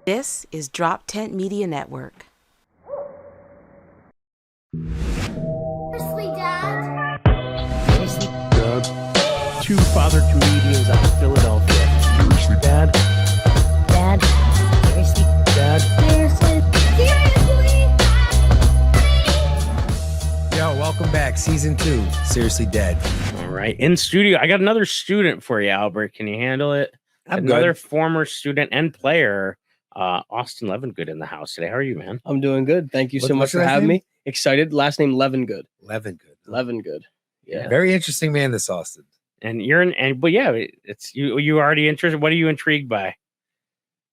This is Drop Tent Media Network. Seriously, Dad? Seriously, Dad? Two father comedians out of Philadelphia. Seriously, Dad? Dad? Seriously? Dad? Seriously? Seriously? Yo, welcome back. Season 2. Seriously Dead. All right. In studio, I got another student for you, Albert. Can you handle it? Another former student and player, Austyn Levengood, in the house today. How are you, man? I'm doing good. Thank you so much What's for your last having name? me. Excited. Last name Levengood. Levengood. Levengood. Yeah. Very interesting man, this Austyn. And you're in, and but yeah, it's you. You already interested? What are you intrigued by?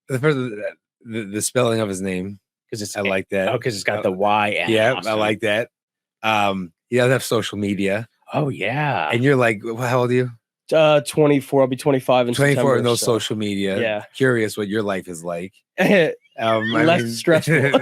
The spelling of his name. Because it's I like that. Oh, because it's got the Y. And Yeah, Austyn. I like that. He doesn't have social media. Oh yeah. And you're like, how old are you? 24. I'll be 25 in 24 September. and no so. social media. Yeah. Curious what your life is like. Less stressful.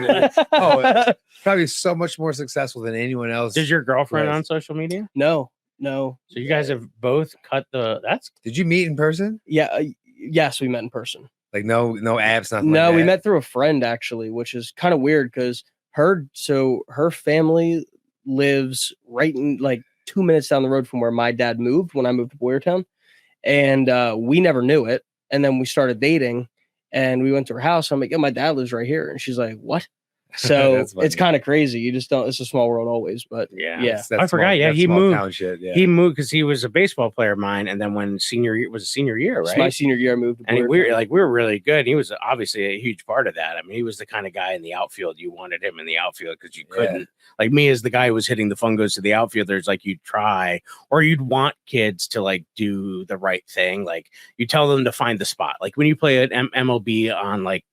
Oh, probably so much more successful than anyone else. Is your girlfriend Yes. on social media? No. So you guys have both cut the. That's Did you meet in person? Yeah. Yes, we met in person. Like no apps, nothing No, like we that? met through a friend actually, which is kind of weird because her family lives right in like 2 minutes down the road from where my dad moved when I moved to Boyertown. And we never knew it. And then we started dating and we went to her house. I'm like, yeah, my dad lives right here. And she's like, what? So That's funny. it's kind of crazy. You just don't, it's a small world always, but yeah. yeah. That's I forgot. small- Yeah, that's he small moved. town shit, yeah. He moved because he was a baseball player of mine, and then when senior year It's right? my senior year, I moved to And Boyertown. we were really good. He was obviously a huge part of that. I mean, he was the kind of guy in the outfield you wanted him in the outfield because you couldn't. Like me, as the guy who was hitting the fungos to the outfielders, like you'd try or you'd want kids to like do the right thing. Like you tell them to find the spot. Like when you play an MLB on like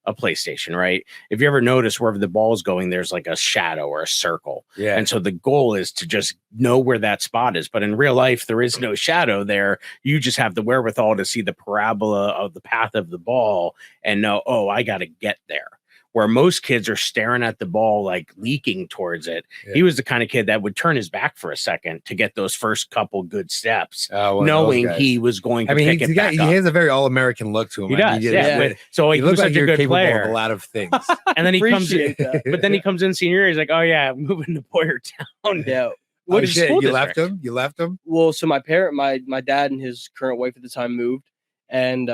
a PlayStation, right? If you ever notice wherever the ball's going, there's like a shadow or a circle. Yeah. And so the goal is to just know where that spot is. But in real life, there is no shadow there. You just have the wherewithal to see the parabola of the path of the ball and know, oh, I got to get there. Where most kids are staring at the ball, like leaking towards it. Yeah. He was the kind of kid that would turn his back for a second to get those first couple good steps, One of those knowing guys. he was going to I mean, pick it back he up. has a very all-American look to him. He I mean, does, he yeah. did- But, so he he was looks like such a you're good capable player. of a lot of things. And then he comes in, Appreciate that. but then he comes in senior year. He's like, oh yeah, I'm moving to Boyertown. Yeah. Oh, is shit, school you district? left him? You left him? Well, so my dad and his current wife at the time moved and,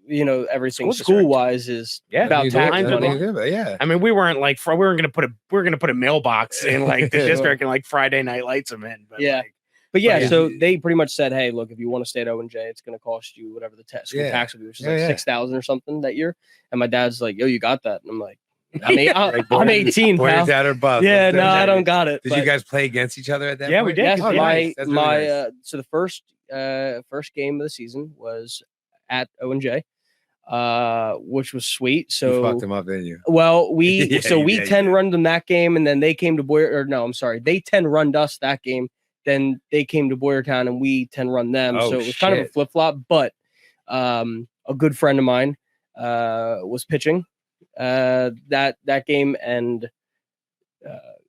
everything School school wise is Yeah, about You tax did, tax money. you did, yeah. I mean, we weren't like we were gonna put a mailbox in like the Sure. district and like Friday night lights them in. But Yeah. like, But yeah, yeah. so they pretty much said, hey, look, if you want to stay at O&J, it's going to cost you whatever the school Yeah. tax will be, which is Yeah, like yeah. 6,000 or something that year. And my dad's like, yo, you got that? And I'm like, I'm 18, Boy, your pal. dad or bust. Yeah, That's no, I it. don't got it. Did but you guys play against each other at that Yeah, we point? did. yes, Oh, my nice. That's really nice. so the first game of the season was at O&J, which was sweet. You So fucked him up, didn't you? well, we Yeah, we you 10 did. run them that game, and then they came to they 10 runned us that game. Then they came to Boyertown and we 10 run them. Oh, So it was kind of a shit. flip flop. But a good friend of mine was pitching that game, and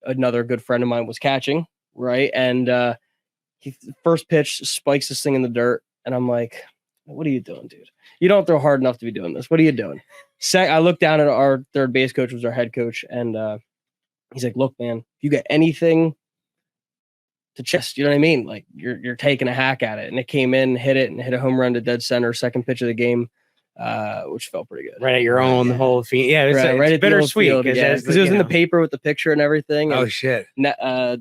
another good friend of mine was catching. Right, and he first pitch spikes this thing in the dirt, and I'm like, what are you doing, dude? You don't throw hard enough to be doing this. What are you doing? I looked down at our third base coach, was our head coach, and he's like, look, man, if you get anything to chest, you know what I mean? Like you're taking a hack at it. And it came in, hit a home run to dead center, second pitch of the game, which felt pretty good. right at your own the whole thing. Yeah, it's, Right it's at the old bittersweet field, because yeah, it was in the paper with the picture and everything. Oh, And shit.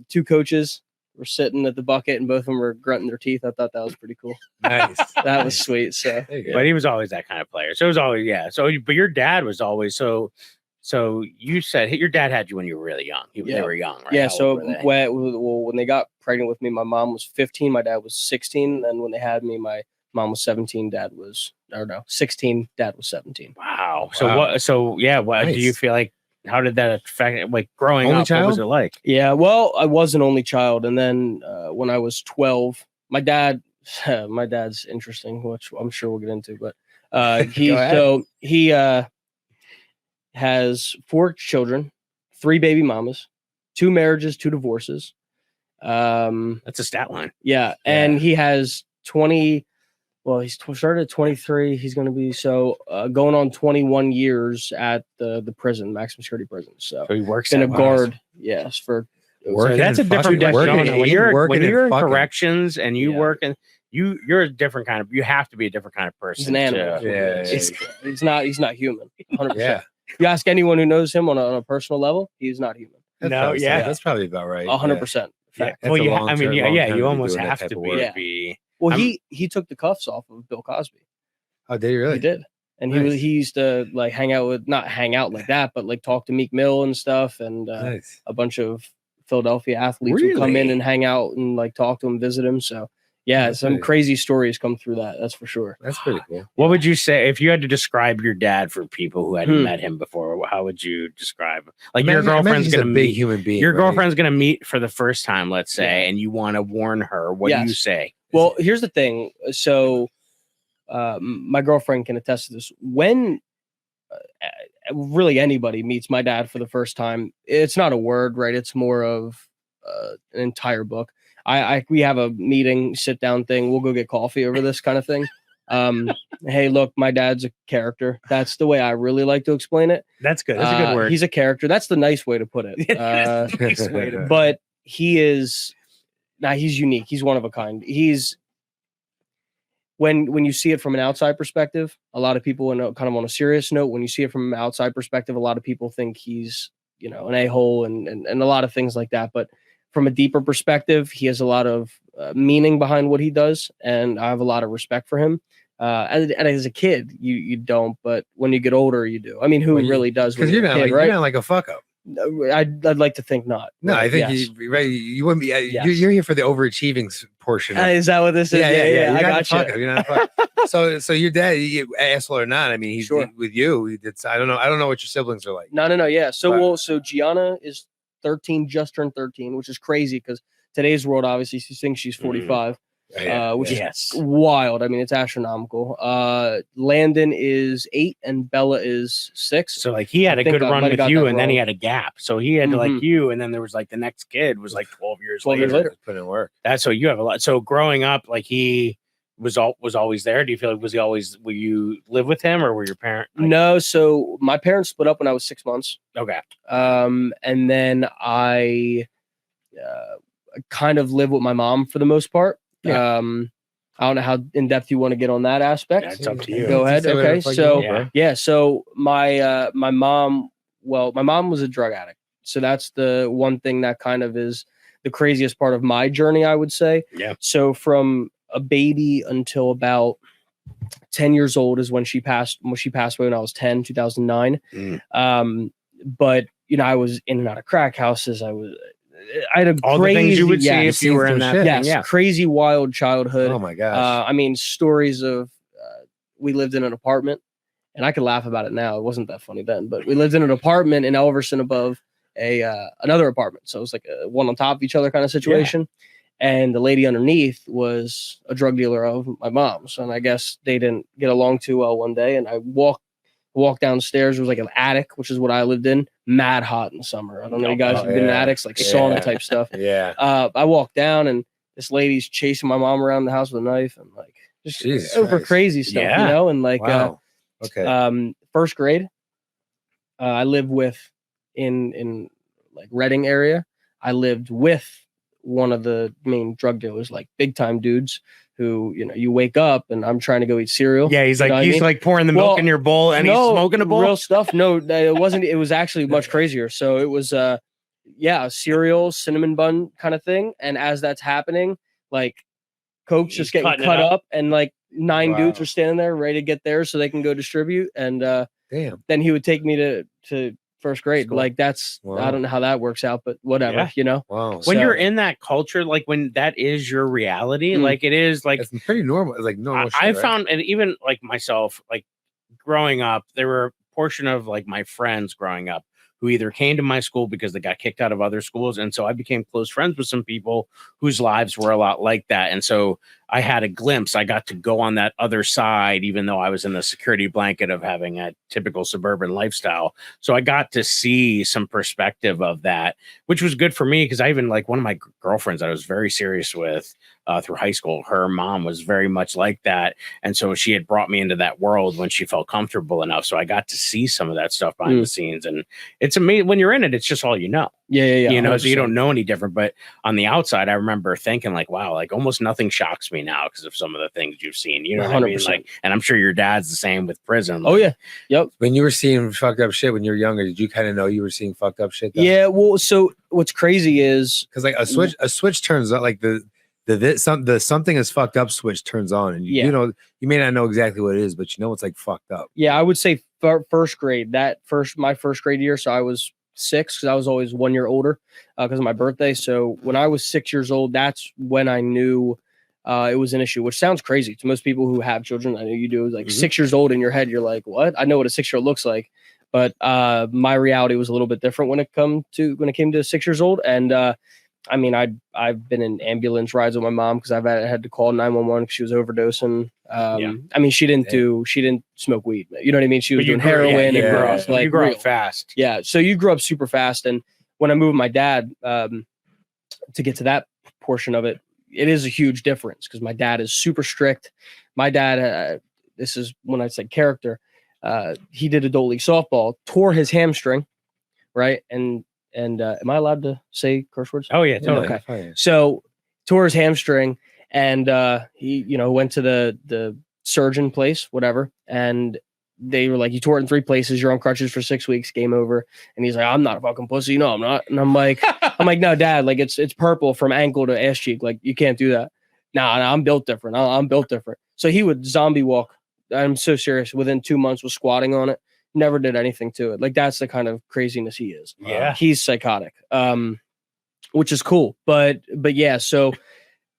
two coaches were sitting at the bucket and both of them were grunting their teeth. I thought that was pretty cool. Nice. That was sweet. So There you go. But he was always that kind of player. So it was always So but your dad was always so. So you said your dad had you when you were really young. They Yeah. were young, right? yeah. How So old were they? when they got pregnant with me, my mom was 15, my dad was 16. And when they had me, my mom was 17, 16, dad was 17. Wow. So Wow. what? So yeah. What do you Nice. feel like? How did that affect like growing Only up? What was child? it like? Yeah, well, I was an only child, and then when I was 12, my dad's interesting, which I'm sure we'll get into. But Go ahead. he has 4 children, 3 baby mamas, 2 marriages, 2 divorces. That's a stat line. Yeah, and he has 20 Well, he's started at 23. He's going to be going on 21 years at the prison, maximum security prison. So So he works been a at guard, yes, for Working So that's a and fucking- different working persona. and When you're working and in fucking. corrections and you Yeah. work in you're a different kind of. You have to be a different kind of person. he's an animal. to- Yeah, He's not human. 100%. Yeah. If you ask anyone who knows him on a personal level, he's not human. That's No, probably- yeah. that's probably about right. 100%. Yeah. Fact. That's Well, a you, long I mean, term- yeah, long yeah. time to You be almost doing that have type to of be. work. Yeah. be Well, I'm- he took the cuffs off of Bill Cosby. Oh, did he really? He did. And Nice. he used to like not hang out like that, but like talk to Meek Mill and stuff, and Nice. a bunch of Philadelphia athletes would come in Really? and hang out and like talk to him, visit him. So yeah, That's some pretty- crazy stories come through that. That's for sure. That's pretty cool. What would you say if you had to describe your dad for people who hadn't Hmm. met him before? How would you describe? Like Imagine- your imagine girlfriend's he's gonna a big meet. human being. Your right? girlfriend's gonna meet for the first time, let's say, Yeah. and you want to warn her. What do you Yes. say? Well, here's the thing. So my girlfriend can attest to this. When really anybody meets my dad for the first time, it's not a word, right? It's more of an entire book. We have a meeting, sit down thing. We'll go get coffee over this kind of thing. Hey, look, my dad's a character. That's the way I really like to explain it. That's good. That's a good word. He's a character. That's the nice way to put it. That's the nice way to- But he is he's unique. He's one of a kind. He's when you see it from an outside perspective, a lot of people, kind of on a serious note, when you see it from an outside perspective, a lot of people think he's, an a-hole and a lot of things like that. But from a deeper perspective, he has a lot of meaning behind what he does, and I have a lot of respect for him. And as a kid, you don't, but when you get older, you do. I mean, who Well, really does? Because when you're a not kid, like right? you're not like a fuck up. I'd like to think not. No, I Right, think yes. you wouldn't be. Yes. You're here for the overachieving portion. Of, Is that what this is? yeah. I You're not got a fuck up. you. You're not a fuck up. So your dad, asshole or not? I mean, he's Sure. with you. He did. I don't know what your siblings are like. No. Yeah. So But- so Gianna is 13, just turned 13, which is crazy because today's world, obviously, she thinks she's 45, which yes. is wild. I mean, it's astronomical. Landon is 8 and Bella is 6. So like he had I a think good I run might have with got you, that and then he wrong. had a gap. So he had like Mhm. you, and then there was like the next kid was like 12 years 12 years later. later. Put in work. That's so you have a lot. So growing up, like he was always there. Do you feel like will you live with him, or were your parents? No, so my parents split up when I was 6 months. Okay. And then I kind of live with my mom for the most part. Yeah. I don't know how in depth you want to get on that aspect. Yeah, it's up to you. Go ahead. Say whatever Okay. the fuck you So want, bro. yeah. So my mom was a drug addict. So that's the one thing that kind of is the craziest part of my journey, I would say. Yeah. So from a baby until about 10 years old is when she passed away when I was 10, 2009. Mm. But I was in and out of crack houses. I had a All crazy, the things you would see yes, if you were in that. shit. Thing, yes, yeah. crazy wild childhood. Oh my gosh. I mean, stories of we lived in an apartment, and I could laugh about it now. It wasn't that funny then, but we lived in an apartment in Elverson above another apartment, so it was like a one on top of each other kind of situation. And the lady underneath was a drug dealer of my mom's, and I guess they didn't get along too well one day. And I walked downstairs. There was like an attic, which is what I lived in. Mad hot in the summer. I don't know, you guys Oh, have been in yeah. attics, like Yeah. sauna type stuff. yeah. I walked down, and this lady's chasing my mom around the house with a knife, and like just Jesus over Christ. crazy stuff, Yeah. and like Wow. Okay. first grade, I lived with in like Reading area. I lived with one of the main drug dealers, like big time dudes who, you wake up and I'm trying to go eat cereal. Yeah, he's You know what I he's mean? like pouring the milk Well, in your bowl, and he's smoking a bowl. Real stuff. No, it wasn't. It was actually much crazier. So it was a cereal, cinnamon bun kind of thing. And as that's happening, like Coke's He's just getting cutting it cut up. up, and like 9 Wow. dudes are standing there ready to get theirs so they can go distribute. And Damn. then he would take me to first grade. School. Like that's Wow. I don't know how that works out, but whatever, Yeah. Wow. When So- you're in that culture, like when that is your reality, Mm. like it is like It's pretty normal. Like normal. I shit, right? found, and even like myself, like growing up, there were a portion of like my friends growing up who either came to my school because they got kicked out of other schools. And so I became close friends with some people whose lives were a lot like that. And so I had a glimpse. I got to go on that other side, even though I was in the security blanket of having a typical suburban lifestyle. So I got to see some perspective of that, which was good for me because I even like one of my girlfriends that I was very serious with through high school. Her mom was very much like that. And so she had brought me into that world when she felt comfortable enough. So I got to see some of that stuff behind the scenes. And it's amazing when you're in it, it's just all you know. Yeah. You know, 100%. so you don't know any different. But on the outside, I remember thinking like, wow, like almost nothing shocks me now because of some of the things you've seen. You know what I mean? 100%. Like, and I'm sure your dad's the same with prison. Oh Like, yeah. Yep. When you were seeing fucked up shit when you were younger, did you kind of know you were seeing fucked up shit? Though? Yeah. Well, so what's crazy is Because like a switch turns on, like the something is fucked up switch turns on, and you know, you may not know exactly what it is, but you know it's like fucked up. Yeah, I would say first grade. My first grade year. So I was 6 because I was always 1 year older because of my birthday. So when I was 6 years old, that's when I knew it was an issue, which sounds crazy to most people who have children. I know you do. Like 6 years old in your head, you're like, what? I know what a 6-year-old looks like. But my reality was a little bit different when it came to 6 years old. And I mean, I've been in ambulance rides with my mom because I've had to call 911 because she was overdosing. I mean, she didn't smoke weed. You know what I mean? She was doing heroin. You and grew it was, like, up real. fast. Yeah. So you grew up super fast. And when I moved with my dad, to get to that portion of it, it is a huge difference because my dad is super strict. My dad, this is when I said character, he did adult league softball, tore his hamstring, right? And am I allowed to say curse words? Oh yeah, totally. Okay. Oh, yeah. So tore his hamstring, and he, went to the surgeon place, whatever, and they were like, "You tore it in 3 places. You're on crutches for 6 weeks. Game over." And he's like, "I'm not a fucking pussy. No, I'm not." And I'm like, "No, Dad. Like it's purple from ankle to ass cheek. Like you can't do that." Nah, I'm built different. I'm built different. So he would zombie walk. I'm so serious. Within 2 months, was squatting on it. Never did anything to it. Like that's the kind of craziness he is. Yeah. He's psychotic, which is cool. But yeah, so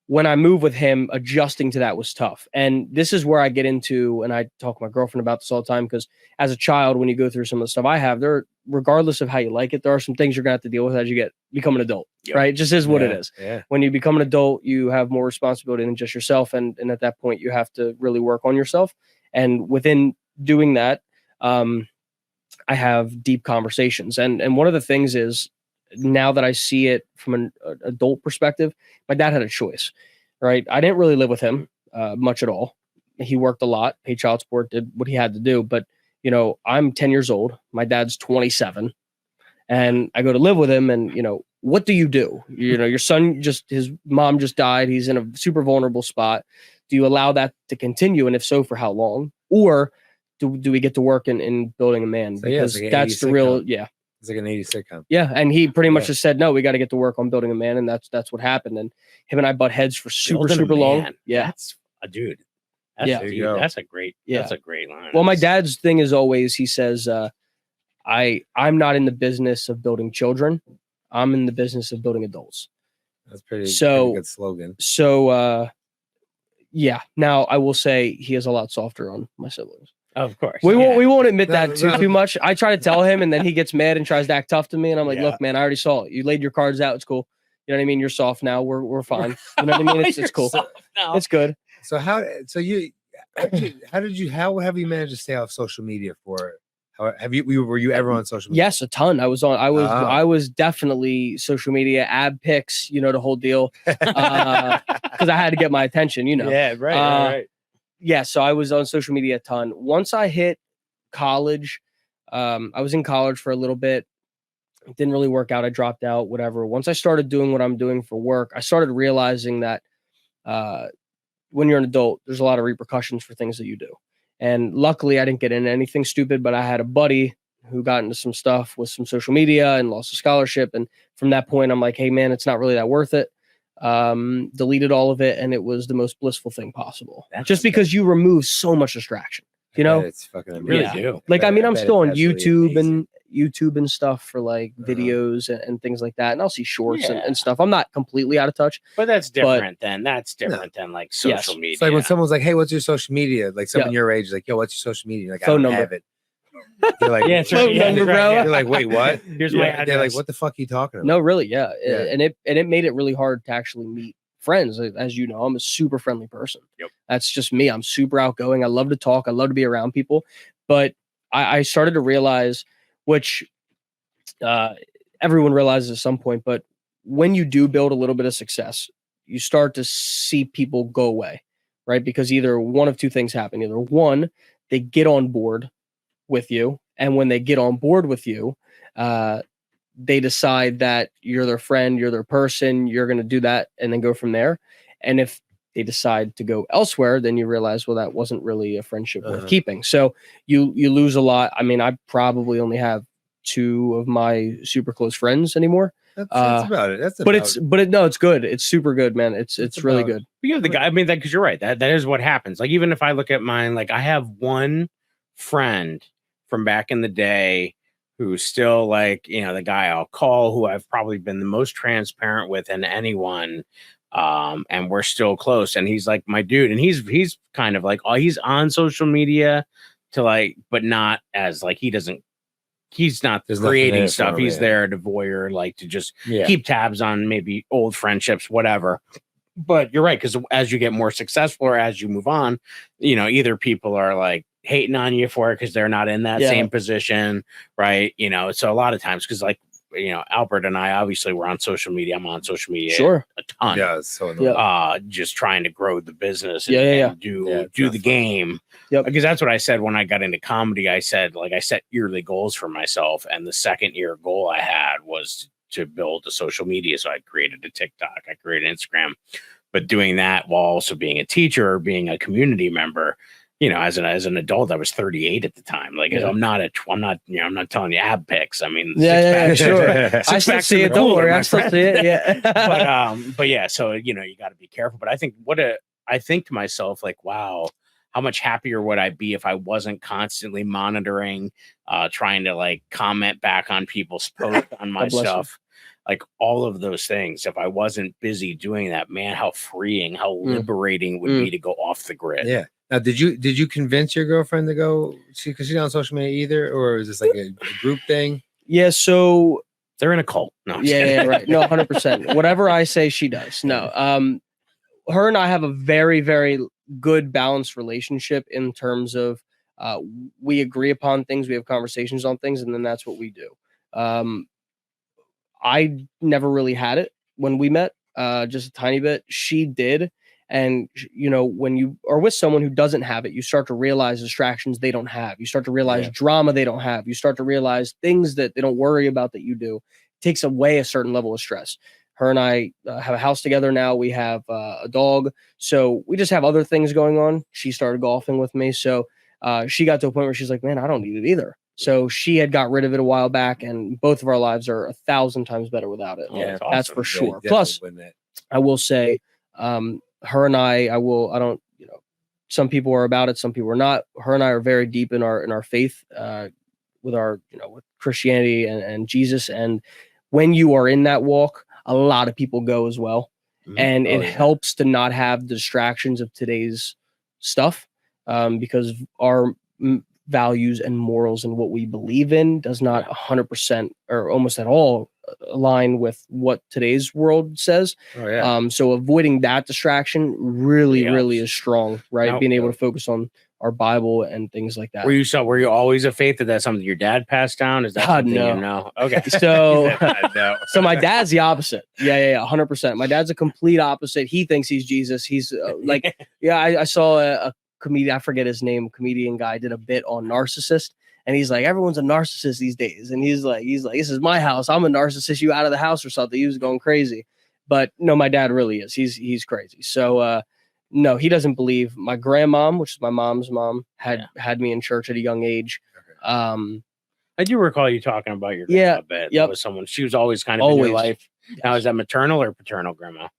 when I moved with him, adjusting to that was tough. And this is where I get into, and I talk to my girlfriend about this all the time, because as a child, when you go through some of the stuff I have, regardless of how you like it, there are some things you're gonna have to deal with as you become an adult. Yep. Right? It just is what it is. Yeah. When you become an adult, you have more responsibility than just yourself. And at that point, you have to really work on yourself. And within doing that, I have deep conversations. And one of the things is, now that I see it from an adult perspective, my dad had a choice, right? I didn't really live with him much at all. He worked a lot, paid child support, did what he had to do. But, I'm 10 years old. My dad's 27. And I go to live with him. And, what do? Your son his mom just died. He's in a super vulnerable spot. Do you allow that to continue? And if so, for how long? Or do we get to work in building a man? So, because like that's the real, It's like an 80s sitcom. Yeah. And he pretty much just said, no, we got to get to work on building a man. And that's what happened. And him and I butt heads for super long. Yeah. That's a dude. That's a great line. Well, my dad's thing is always, he says, I'm not in the business of building children. I'm in the business of building adults. That's pretty good slogan. So, yeah. Now I will say he is a lot softer on my siblings. Of course. We won't admit that too much. I try to tell him, and then he gets mad and tries to act tough to me. And I'm like, look, man, I already saw it. You laid your cards out. It's cool. You know what I mean? You're soft now. We're fine. You know what I mean? It's cool. It's good. So how have you managed to stay off social media for? Were you ever on social media? Yes, a ton. I was definitely social media, ab pics, the whole deal. Because I had to get my attention, Yeah, right. Yeah, so I was on social media a ton. Once I hit college, I was in college for a little bit. It didn't really work out. I dropped out, whatever. Once I started doing what I'm doing for work, I started realizing that when you're an adult, there's a lot of repercussions for things that you do. And luckily, I didn't get into anything stupid, but I had a buddy who got into some stuff with some social media and lost a scholarship. And from that point, I'm like, hey, man, it's not really that worth it. Deleted all of it, and it was the most blissful thing possible. Just because you remove so much distraction, it's fucking really amazing. do. Like, I'm still on YouTube amazing. and YouTube and stuff for like videos and things like that, and I'll see shorts and stuff. I'm not completely out of touch, But that's different than like social media. It's like when someone's like, "Hey, what's your social media?" Like someone your age is like, "Yo, what's your social media?" Like, Phone I don't number. have it. You're like, phone number, bro. You're like, wait, what? Here's my address. They're like, what the fuck are you talking about? No, really, yeah. Yeah. And it made it really hard to actually meet friends. As you know, I'm a super friendly person. Yep. That's just me. I'm super outgoing. I love to talk. I love to be around people. But I started to realize, which everyone realizes at some point, but when you do build a little bit of success, you start to see people go away, right? Because either one of two things happen. Either one, they get on board with you, and when they get on board with you, they decide that you're their friend, you're their person, you're going to do that, and then go from there. And if they decide to go elsewhere, then you realize, well, that wasn't really a friendship worth keeping. So you lose a lot. I mean, I probably only have 2 of my super close friends anymore. That's about it. It's good. It's super good, man. It's really good. But you have the guy. I mean, because you're right. That is what happens. Like, even if I look at mine, like I have one friend from back in the day who's still like, the guy I'll call, who I've probably been the most transparent with in anyone. And we're still close. And he's like my dude. And he's kind of like, he's on social media but not as like, he's not creating stuff. He's there to voyeur, like to just keep tabs on maybe old friendships, whatever. But you're right, because as you get more successful or as you move on, either people are like hating on you for it because they're not in that same position, right? So a lot of times, because like, Albert and I obviously were on social media. I'm on social media a ton. Yeah, so just trying to grow the business and do the game. Yep. Because that's what I said when I got into comedy. I said, like, I set yearly goals for myself, and the second year goal I had was to build a social media. So I created a TikTok, I created Instagram, but doing that while also being a teacher or being a community member. As an adult, I was 38 at the time. Like, I'm not telling you ab pics. I mean, sure. I still see it. Don't worry, I still see it. Yeah. but yeah. So you got to be careful. But I think I think to myself, like, wow, how much happier would I be if I wasn't constantly monitoring, trying to like comment back on people's posts on my stuff. Like all of those things. If I wasn't busy doing that, man, how freeing, how liberating it would be to go off the grid. Yeah. Now, did you convince your girlfriend to go? Because she's not on social media either, or is this like a group thing? Yeah. So they're in a cult. No. Right. No, 100%. Whatever I say, she does. No. Her and I have a very, very good balanced relationship in terms of we agree upon things, we have conversations on things, and then that's what we do. I never really had it when we met, just a tiny bit. She did. And, when you are with someone who doesn't have it, you start to realize distractions they don't have. You start to realize drama they don't have. You start to realize things that they don't worry about that you do. It takes away a certain level of stress. Her and I have a house together now. We have a dog. So we just have other things going on. She started golfing with me. So she got to a point where she's like, man, I don't need it either. So she had got rid of it a while back, and both of our lives are 1,000 times better without it. Yeah, that's for sure. Plus, I will say, her and I don't, some people are about it, some people are not. Her and I are very deep in our faith, with our, with Christianity and Jesus. And when you are in that walk, a lot of people go as well. And it helps to not have the distractions of today's stuff, because our values and morals and what we believe in does not 100% or almost at all align with what today's world says. So avoiding that distraction really is strong, right? Now, being able to focus on our Bible and things like that. Were you always a faith? That's something your dad passed down? Is that something no. Okay. So so my dad's the opposite. 100%. My dad's a complete opposite. He thinks he's Jesus. He's I saw a comedian, I forget his name, comedian guy did a bit on narcissist, and he's like, everyone's a narcissist these days, and he's like this is my house, I'm a narcissist, you out of the house or something. He was going crazy. But no, my dad really is. He's crazy. So no, he doesn't believe. My grandmom, which is my mom's mom, had me in church at a young age. I do recall you talking about your grandma a bit. That was someone, she was always kind of in your life. Now, is that maternal or paternal grandma? Is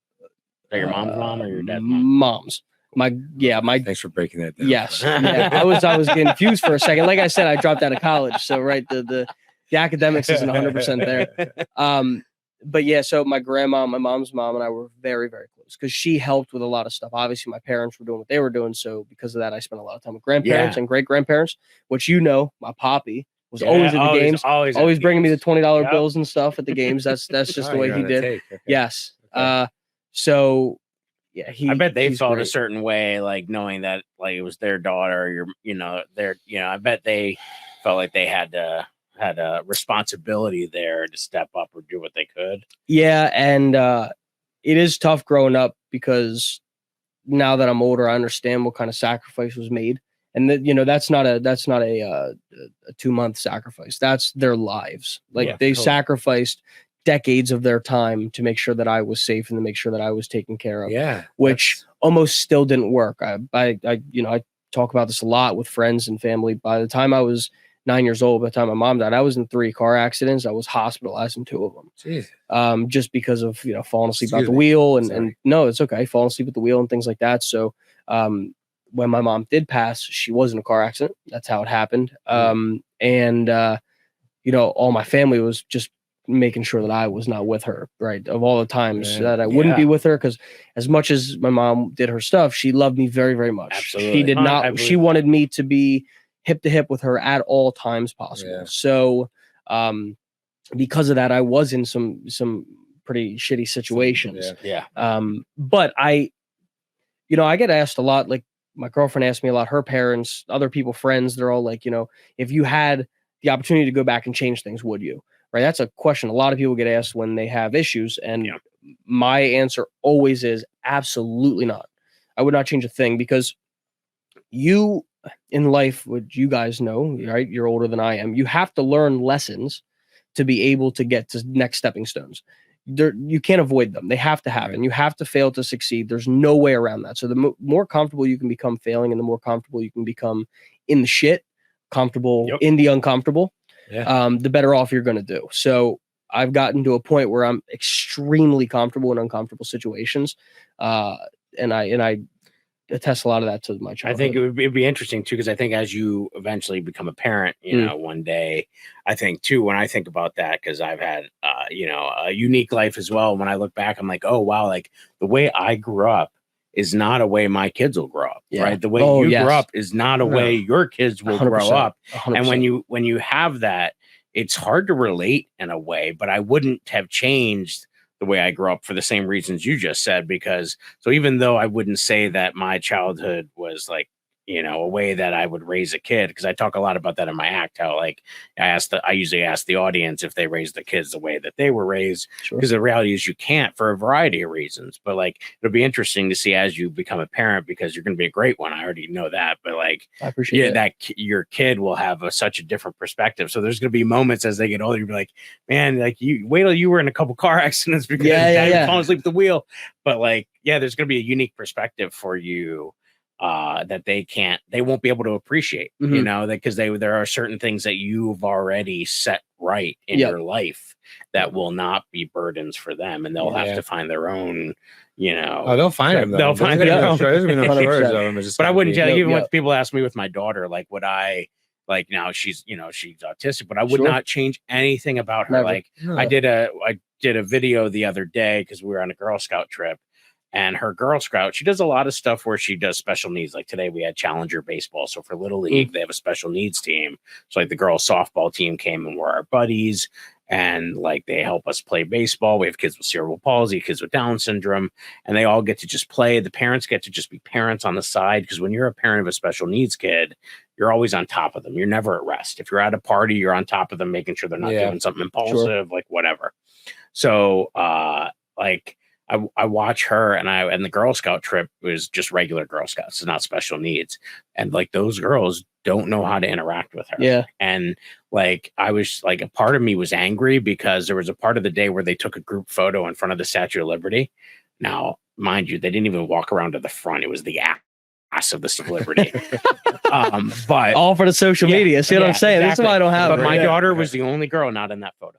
that your mom's mom or your dad's mom? Mom's. My thanks for breaking that down. Yes. I was getting confused for a second. Like I said, I dropped out of college. So the academics isn't 100% there. But yeah, so my grandma, my mom's mom, and I were very, very close because she helped with a lot of stuff. Obviously, my parents were doing what they were doing. So because of that, I spent a lot of time with grandparents and great grandparents, which, my poppy was always at the games, always bringing me the $20 bills and stuff at the games. That's just the way he did. Yes. So yeah, I bet they he's felt a great. certain way, like knowing that like it was their daughter. I bet they felt like they had a responsibility there to step up or do what they could. Yeah, and it is tough growing up because now that I'm older, I understand what kind of sacrifice was made, and that that's not a 2-month sacrifice. That's their lives. Like Yeah, they totally. sacrificed decades of their time to make sure that I was safe and to make sure that I was taken care of. Yeah, which almost still didn't work. I talk about this a lot with friends and family. By the time I was 9 years old, by the time my mom died, I was in 3 car accidents. I was hospitalized in 2 of them. Jeez. Just because of falling asleep at Excuse the me. wheel and Sorry. no, it's okay, falling asleep at the wheel and things like that. So when my mom did pass, she was in a car accident. That's how it happened. And all my family was just making sure that I was not with her, right? Of all the times that I wouldn't be with her, because as much as my mom did her stuff, she loved me very, very much. Absolutely. She did I not. believe She wanted me to be hip to hip with her at all times possible. Yeah. So, because of that, I was in some pretty shitty situations. Yeah. But I get asked a lot. Like my girlfriend asked me a lot. Her parents, other people, friends, they're all like, if you had the opportunity to go back and change things, would you? Right? That's a question a lot of people get asked when they have issues, and my answer always is absolutely not. I would not change a thing, because you in life, what you guys know, right? You're older than I am. You have to learn lessons to be able to get to next stepping stones. You can't avoid them. They have to happen. Right. You have to fail to succeed. There's no way around that. So the more comfortable you can become failing, and the more comfortable you can become in the shit, comfortable in the uncomfortable, the better off you're going to do. So I've gotten to a point where I'm extremely comfortable in uncomfortable situations. And I attest a lot of that to my childhood. I think it'd be interesting too, because I think as you eventually become a parent, one day, I think too, when I think about that, because I've had, a unique life as well. When I look back, I'm like, oh, wow, like the way I grew up is not a way my kids will grow up, right? The way you grew up is not a way your kids will grow up. 100%. And when you have that, it's hard to relate in a way, but I wouldn't have changed the way I grew up for the same reasons you just said, because so even though I wouldn't say that my childhood was like, a way that I would raise a kid, because I talk a lot about that in my act, how like I usually ask the audience if they raise the kids the way that they were raised, because the reality is you can't, for a variety of reasons. But like it'll be interesting to see as you become a parent, because you're going to be a great one. I already know that, but like I appreciate that your kid will have such a different perspective. So there's going to be moments as they get older, you'll be like, man, like you wait till you were in a couple car accidents because dad falling asleep at the wheel. But like, there's going to be a unique perspective for you that they won't be able to appreciate, because there are certain things that you've already set right in your life that will not be burdens for them, and they'll have to find their own, they'll find them. They'll find their own. But I wouldn't tell you, even when people ask me with my daughter, like, would I, like, now she's autistic, but I would not change anything about her. Never. Like I did a video the other day because we were on a Girl Scout trip. And her Girl Scout, she does a lot of stuff where she does special needs. Like today we had Challenger baseball. So for Little League, they have a special needs team. So like the girls softball team came and were our buddies. And like they help us play baseball. We have kids with cerebral palsy, kids with Down syndrome, and they all get to just play. The parents get to just be parents on the side, because when you're a parent of a special needs kid, you're always on top of them. You're never at rest. If you're at a party, you're on top of them, making sure they're not doing something impulsive, like whatever. So I watch her, and the Girl Scout trip was just regular Girl Scouts. It's not special needs. And like those girls don't know how to interact with her. Yeah. And like, I was like, a part of me was angry because there was a part of the day where they took a group photo in front of the Statue of Liberty. Now, mind you, they didn't even walk around to the front. It was the ass of the Liberty. But all for the social media. See what I'm saying? Exactly. That's why I don't have But it. my daughter was the only girl not in that photo.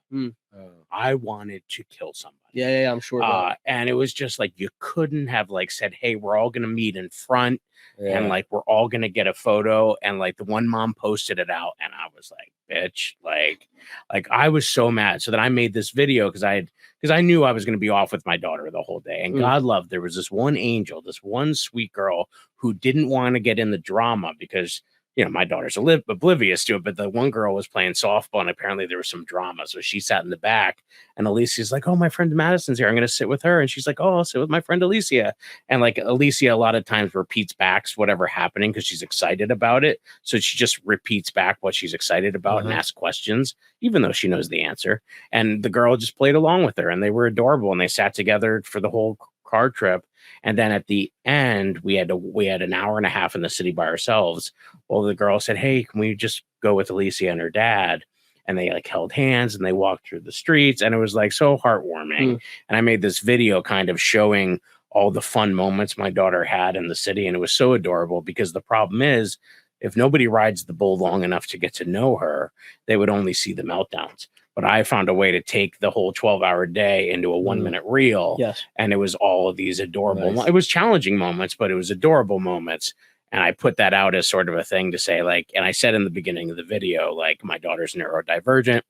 I wanted to kill somebody. Yeah, I'm sure. And it was just like, you couldn't have like said, hey, we're all going to meet in front and like, we're all going to get a photo. And like the one mom posted it out, and I was like, bitch, like I was so mad. So then I made this video because I knew I was going to be off with my daughter the whole day. And God love, there was this one angel, this one sweet girl who didn't want to get in the drama because, my daughter's oblivious to it, but the one girl was playing softball and apparently there was some drama. So she sat in the back and Alicia's like, oh, my friend Madison's here. I'm going to sit with her. And she's like, oh, I'll sit with my friend Alicia. And like Alicia a lot of times repeats back whatever happening because she's excited about it. So she just repeats back what she's excited about and asks questions, even though she knows the answer. And the girl just played along with her and they were adorable and they sat together for the whole car trip. And then at the end, we had an hour and a half in the city by ourselves. Well, the girl said, hey, can we just go with Alicia and her dad? And they like held hands and they walked through the streets. And it was like so heartwarming. And I made this video kind of showing all the fun moments my daughter had in the city. And it was so adorable because the problem is if nobody rides the bull long enough to get to know her, they would only see the meltdowns. But I found a way to take the whole 12-hour day into a 1-minute reel. Yes. And it was all of these adorable, it was challenging moments, but it was adorable moments. And I put that out as sort of a thing to say, like, and I said in the beginning of the video, like, my daughter's neurodivergent.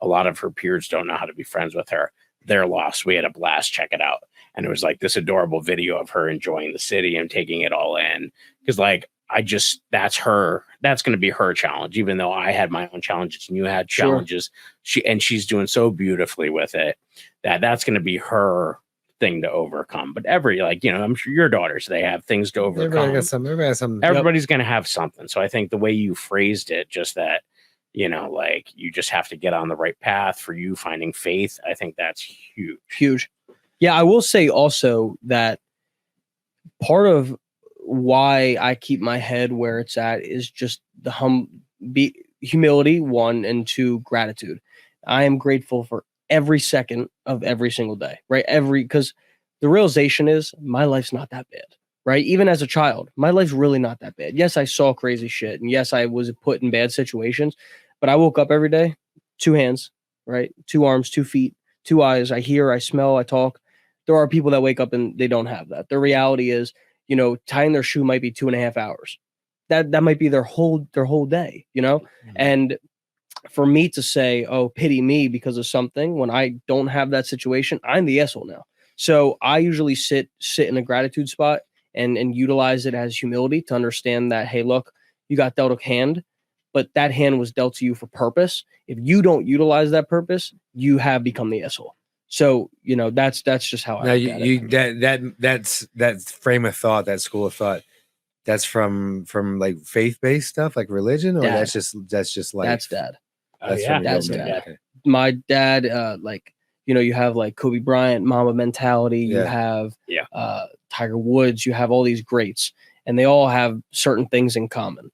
A lot of her peers don't know how to be friends with her. They're lost. We had a blast. Check it out. And it was like this adorable video of her enjoying the city and taking it all in. Because like, that's going to be her challenge, even though I had my own challenges and you had challenges. She's doing so beautifully with it that's going to be her thing to overcome. But I'm sure your daughters, they have things to overcome. Everybody's going to have something. So I think the way you phrased it, just that, like you just have to get on the right path for you finding faith. I think that's huge. Yeah. I will say also that part of why I keep my head where it's at is just the humility, 1, and 2, gratitude. I am grateful for every second of every single day, right? Because the realization is my life's not that bad, right? Even as a child, my life's really not that bad. Yes, I saw crazy shit. And yes, I was put in bad situations, but I woke up every day, 2 hands, right? 2 arms, 2 feet, 2 eyes. I hear, I smell, I talk. There are people that wake up and they don't have that. The reality is, tying their shoe might be 2.5 hours. That might be their whole day, And for me to say, oh, pity me because of something when I don't have that situation, I'm the asshole now. So I usually sit in a gratitude spot and utilize it as humility to understand that, hey, look, you got dealt a hand, but that hand was dealt to you for purpose. If you don't utilize that purpose, you have become the asshole. So, that's just how I look at it. That's frame of thought, that school of thought, that's from like faith-based stuff, like religion, or that's just like that's dad. That's dad. Okay. My dad, you have like Kobe Bryant, Mamba mentality. You have Tiger Woods. You have all these greats, and they all have certain things in common,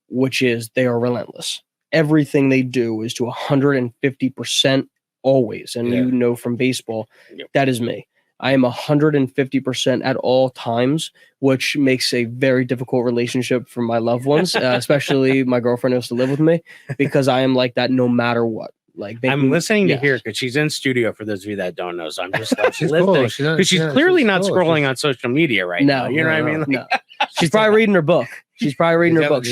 which is they are relentless. Everything they do is to 150%. Always. And from baseball, that is me. I am 150% at all times, which makes a very difficult relationship for my loved ones, especially my girlfriend who has to live with me, because I am like that no matter what. Like I'm listening to hear because she's in studio for those of you that don't know. So I'm just like listening because she's clearly not scrolling on social media right now. You know what I mean? No. She's probably reading her book. She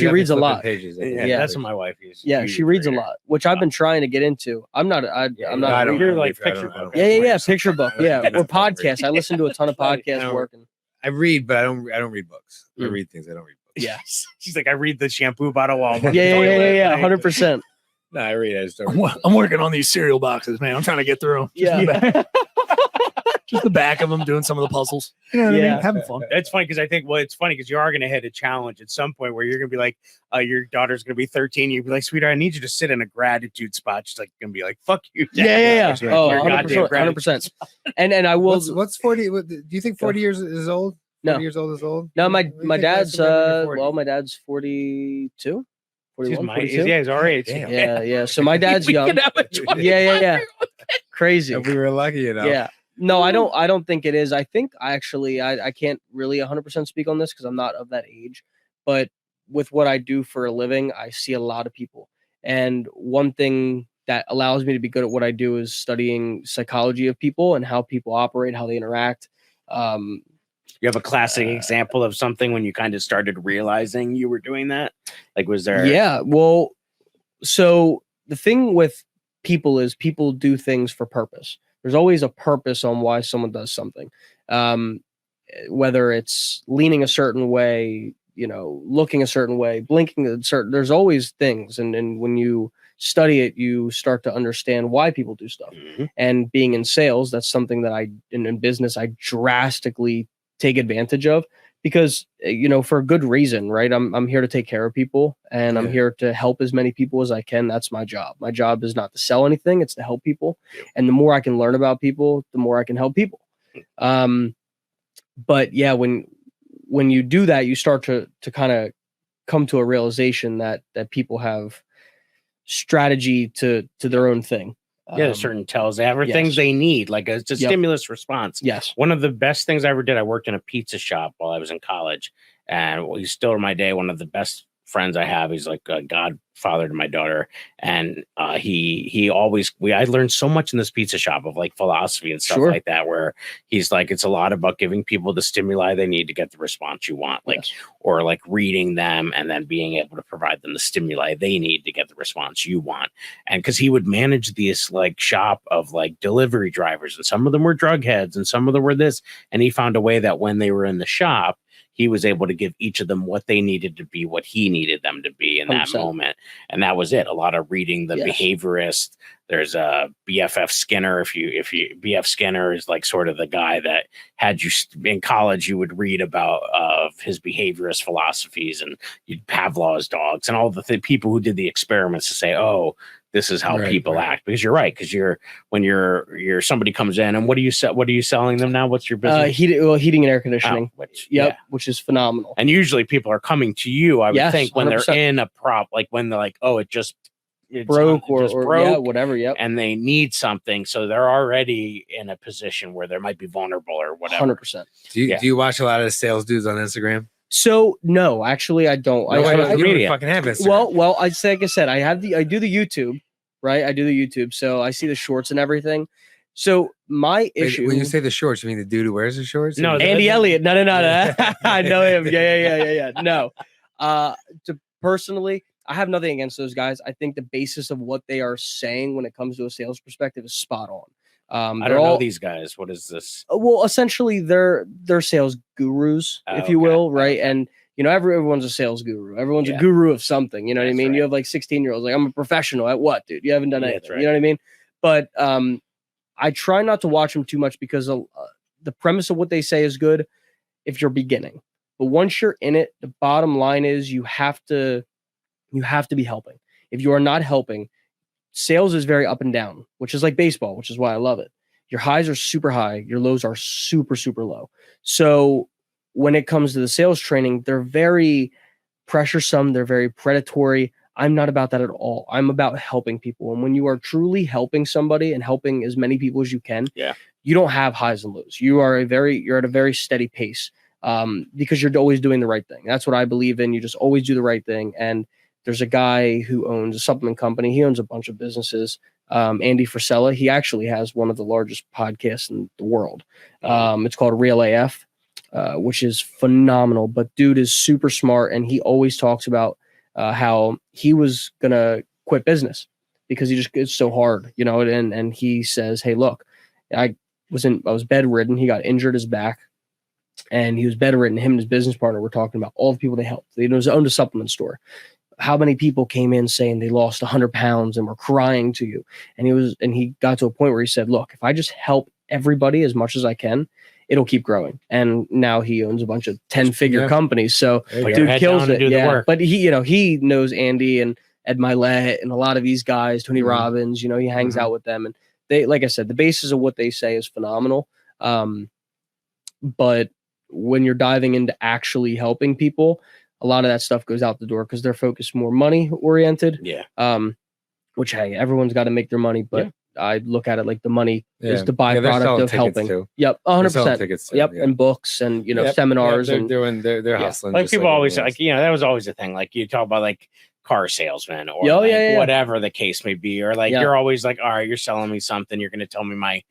reads a lot. Yeah, that's what my wife uses. Yeah, she reads a lot, which I've been trying to get into. I'm not. I'm not. I don't hear like picture book. Yeah. Picture book. Yeah, or podcasts. I listen to a ton of podcasts working. I read, but I don't read books. I read things. I don't read books. Yeah, she's like, I read the shampoo bottle while. Yeah. 100%. No, I read. I just don't read. I'm working on these cereal boxes, man. I'm trying to get through them. Yeah. Just the back of them, doing some of the puzzles. You know what I mean? Having fun. It's funny because I think, it's funny because you are going to hit a challenge at some point where you're going to be like, your daughter's going to be 13. You'd be like, sweetheart, I need you to sit in a gratitude spot. She's like, going to be like, fuck you. Yeah. Oh, 100%. And I will. What's 40? Do you think 40 years is old? No. 40 years old is old? No, my dad's, my dad's 42. 41, 42? He's our age. Yeah. So my dad's young. Yeah. Crazy. If we were lucky enough. Yeah. No, I don't think it is. I think I can't really 100% speak on this because I'm not of that age. But with what I do for a living, I see a lot of people. And one thing that allows me to be good at what I do is studying psychology of people and how people operate, how they interact. You have a classic example of something when you kind of started realizing you were doing that? Like, was there? Yeah. Well, so the thing with people is people do things for purpose. There's always a purpose on why someone does something. Whether it's leaning a certain way, looking a certain way, blinking a certain, there's always things. And when you study it, you start to understand why people do stuff. And being in sales, that's something that in business, I drastically take advantage of because, for a good reason, right? I'm here to take care of people and I'm here to help as many people as I can. That's my job. My job is not to sell anything. It's to help people. And the more I can learn about people, the more I can help people. But yeah, when you do that, you start to kind of come to a realization that people have strategy to their own thing. Certain tells everything they need, like it's a stimulus response. Yes. One of the best things I ever did, I worked in a pizza shop while I was in college, and he's still in my day one of the best friends I have. He's like a godfather to my daughter, and I learned so much in this pizza shop of like philosophy and stuff like that, where he's like, it's a lot about giving people the stimuli they need to get the response you want, like or like reading them and then being able to provide them the stimuli they need to get the response you want. And because he would manage this like shop of like delivery drivers, and some of them were drug heads and some of them were this, and he found a way that when they were in the shop, he was able to give each of them what they needed to be, what he needed them to be in that 100%. moment. And that was it. A lot of reading the behaviorist. There's a BFF Skinner. If you BF Skinner is like sort of the guy that had you in college, you would read about his behaviorist philosophies and Pavlov's dogs and all the people who did the experiments to say, oh, this is how people act. Because you're right. Because when you're somebody comes in, and what are you selling them now? What's your business? Heating and air conditioning. Oh, which is phenomenal. And usually people are coming to you, I would think, when 100%. they're in a prop, like when they're like, oh, it's broke broke, whatever. And they need something, so they're already in a position where they might be vulnerable or whatever. 100%. Do you watch a lot of the sales dudes on Instagram? So no, actually, I don't. You don't fucking have Instagram. Well, like I said, I do the YouTube, right? I do the YouTube, so I see the shorts and everything. So my issue. When you say the shorts, you mean the dude who wears the shorts? No, Andy Elliott. No. I know him. Yeah. No. Personally, I have nothing against those guys. I think the basis of what they are saying when it comes to a sales perspective is spot on. I don't know these guys. What is this? Well, essentially, they're sales gurus, if you will, right? Okay. And everyone's a sales guru. Everyone's a guru of something. You know what I mean? Right. You have like 16-year-olds. Like, I'm a professional at what, dude? You haven't done anything. Right. You know what I mean? But I try not to watch them too much because the premise of what they say is good if you're beginning. But once you're in it, the bottom line is you have to be helping. If you are not helping, sales is very up and down, which is like baseball, which is why I love it. Your highs are super high. Your lows are super, super low. So when it comes to the sales training, they're very pressuresome. They're very predatory. I'm not about that at all. I'm about helping people. And when you are truly helping somebody and helping as many people as you can, you don't have highs and lows. You're at a very steady pace because you're always doing the right thing. That's what I believe in. You just always do the right thing. And there's a guy who owns a supplement company. He owns a bunch of businesses. Andy Frisella. He actually has one of the largest podcasts in the world. It's called Real AF, which is phenomenal. But dude is super smart, and he always talks about how he was gonna quit business because it's so hard, And he says, "Hey, look, I was bedridden. He got injured his back, and he was bedridden. Him and his business partner were talking about all the people they helped. They owned a supplement store." How many people came in saying they lost 100 pounds and were crying to you? And he got to a point where he said, look, if I just help everybody as much as I can, it'll keep growing. And now he owns a bunch of 10-figure companies. So dude kills it. Yeah. But he knows Andy and Ed Milet and a lot of these guys, Tony Robbins, he hangs out with them. And they, like I said, the basis of what they say is phenomenal. But when you're diving into actually helping people, a lot of that stuff goes out the door because they're focused more money oriented. Yeah. Which, hey, everyone's got to make their money, but I look at it like the money is the byproduct of helping. Too. Yep. 100%. Yep. And books and, seminars. They're hustling. Like people always like, that was always a thing. Like you talk about like car salesmen or whatever the case may be, or like, you're always like, all right, you're selling me something. You're going to tell me my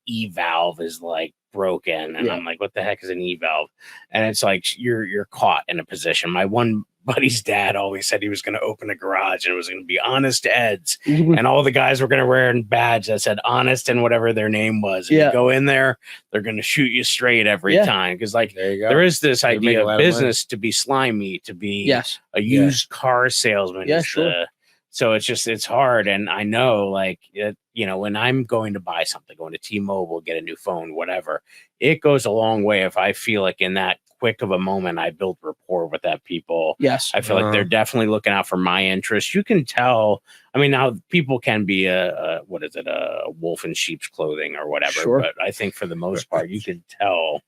E-valve is like broken. And I'm like, what the heck is an E-valve? And it's like, you're caught in a position. My one buddy's dad always said he was going to open a garage and it was going to be Honest Ed's, Mhm. and all the guys were going to wear a badge that said Honest and whatever their name was. And Yeah. you go in there, they're going to shoot you straight every Yeah. time, because like There you go. there is this They make idea a of lot of money. business to be slimy, to be Yes. a used car salesman. Yeah, is sure. so it's hard. And I know, like, when I'm going to buy something, going to T-Mobile, get a new phone, whatever, it goes a long way if I feel like in that quick of a moment I built rapport with that people. Yes. I feel like they're definitely looking out for my interests. You can tell. I mean, now people can be a wolf in sheep's clothing or whatever. Sure. But I think for the most part, you can tell.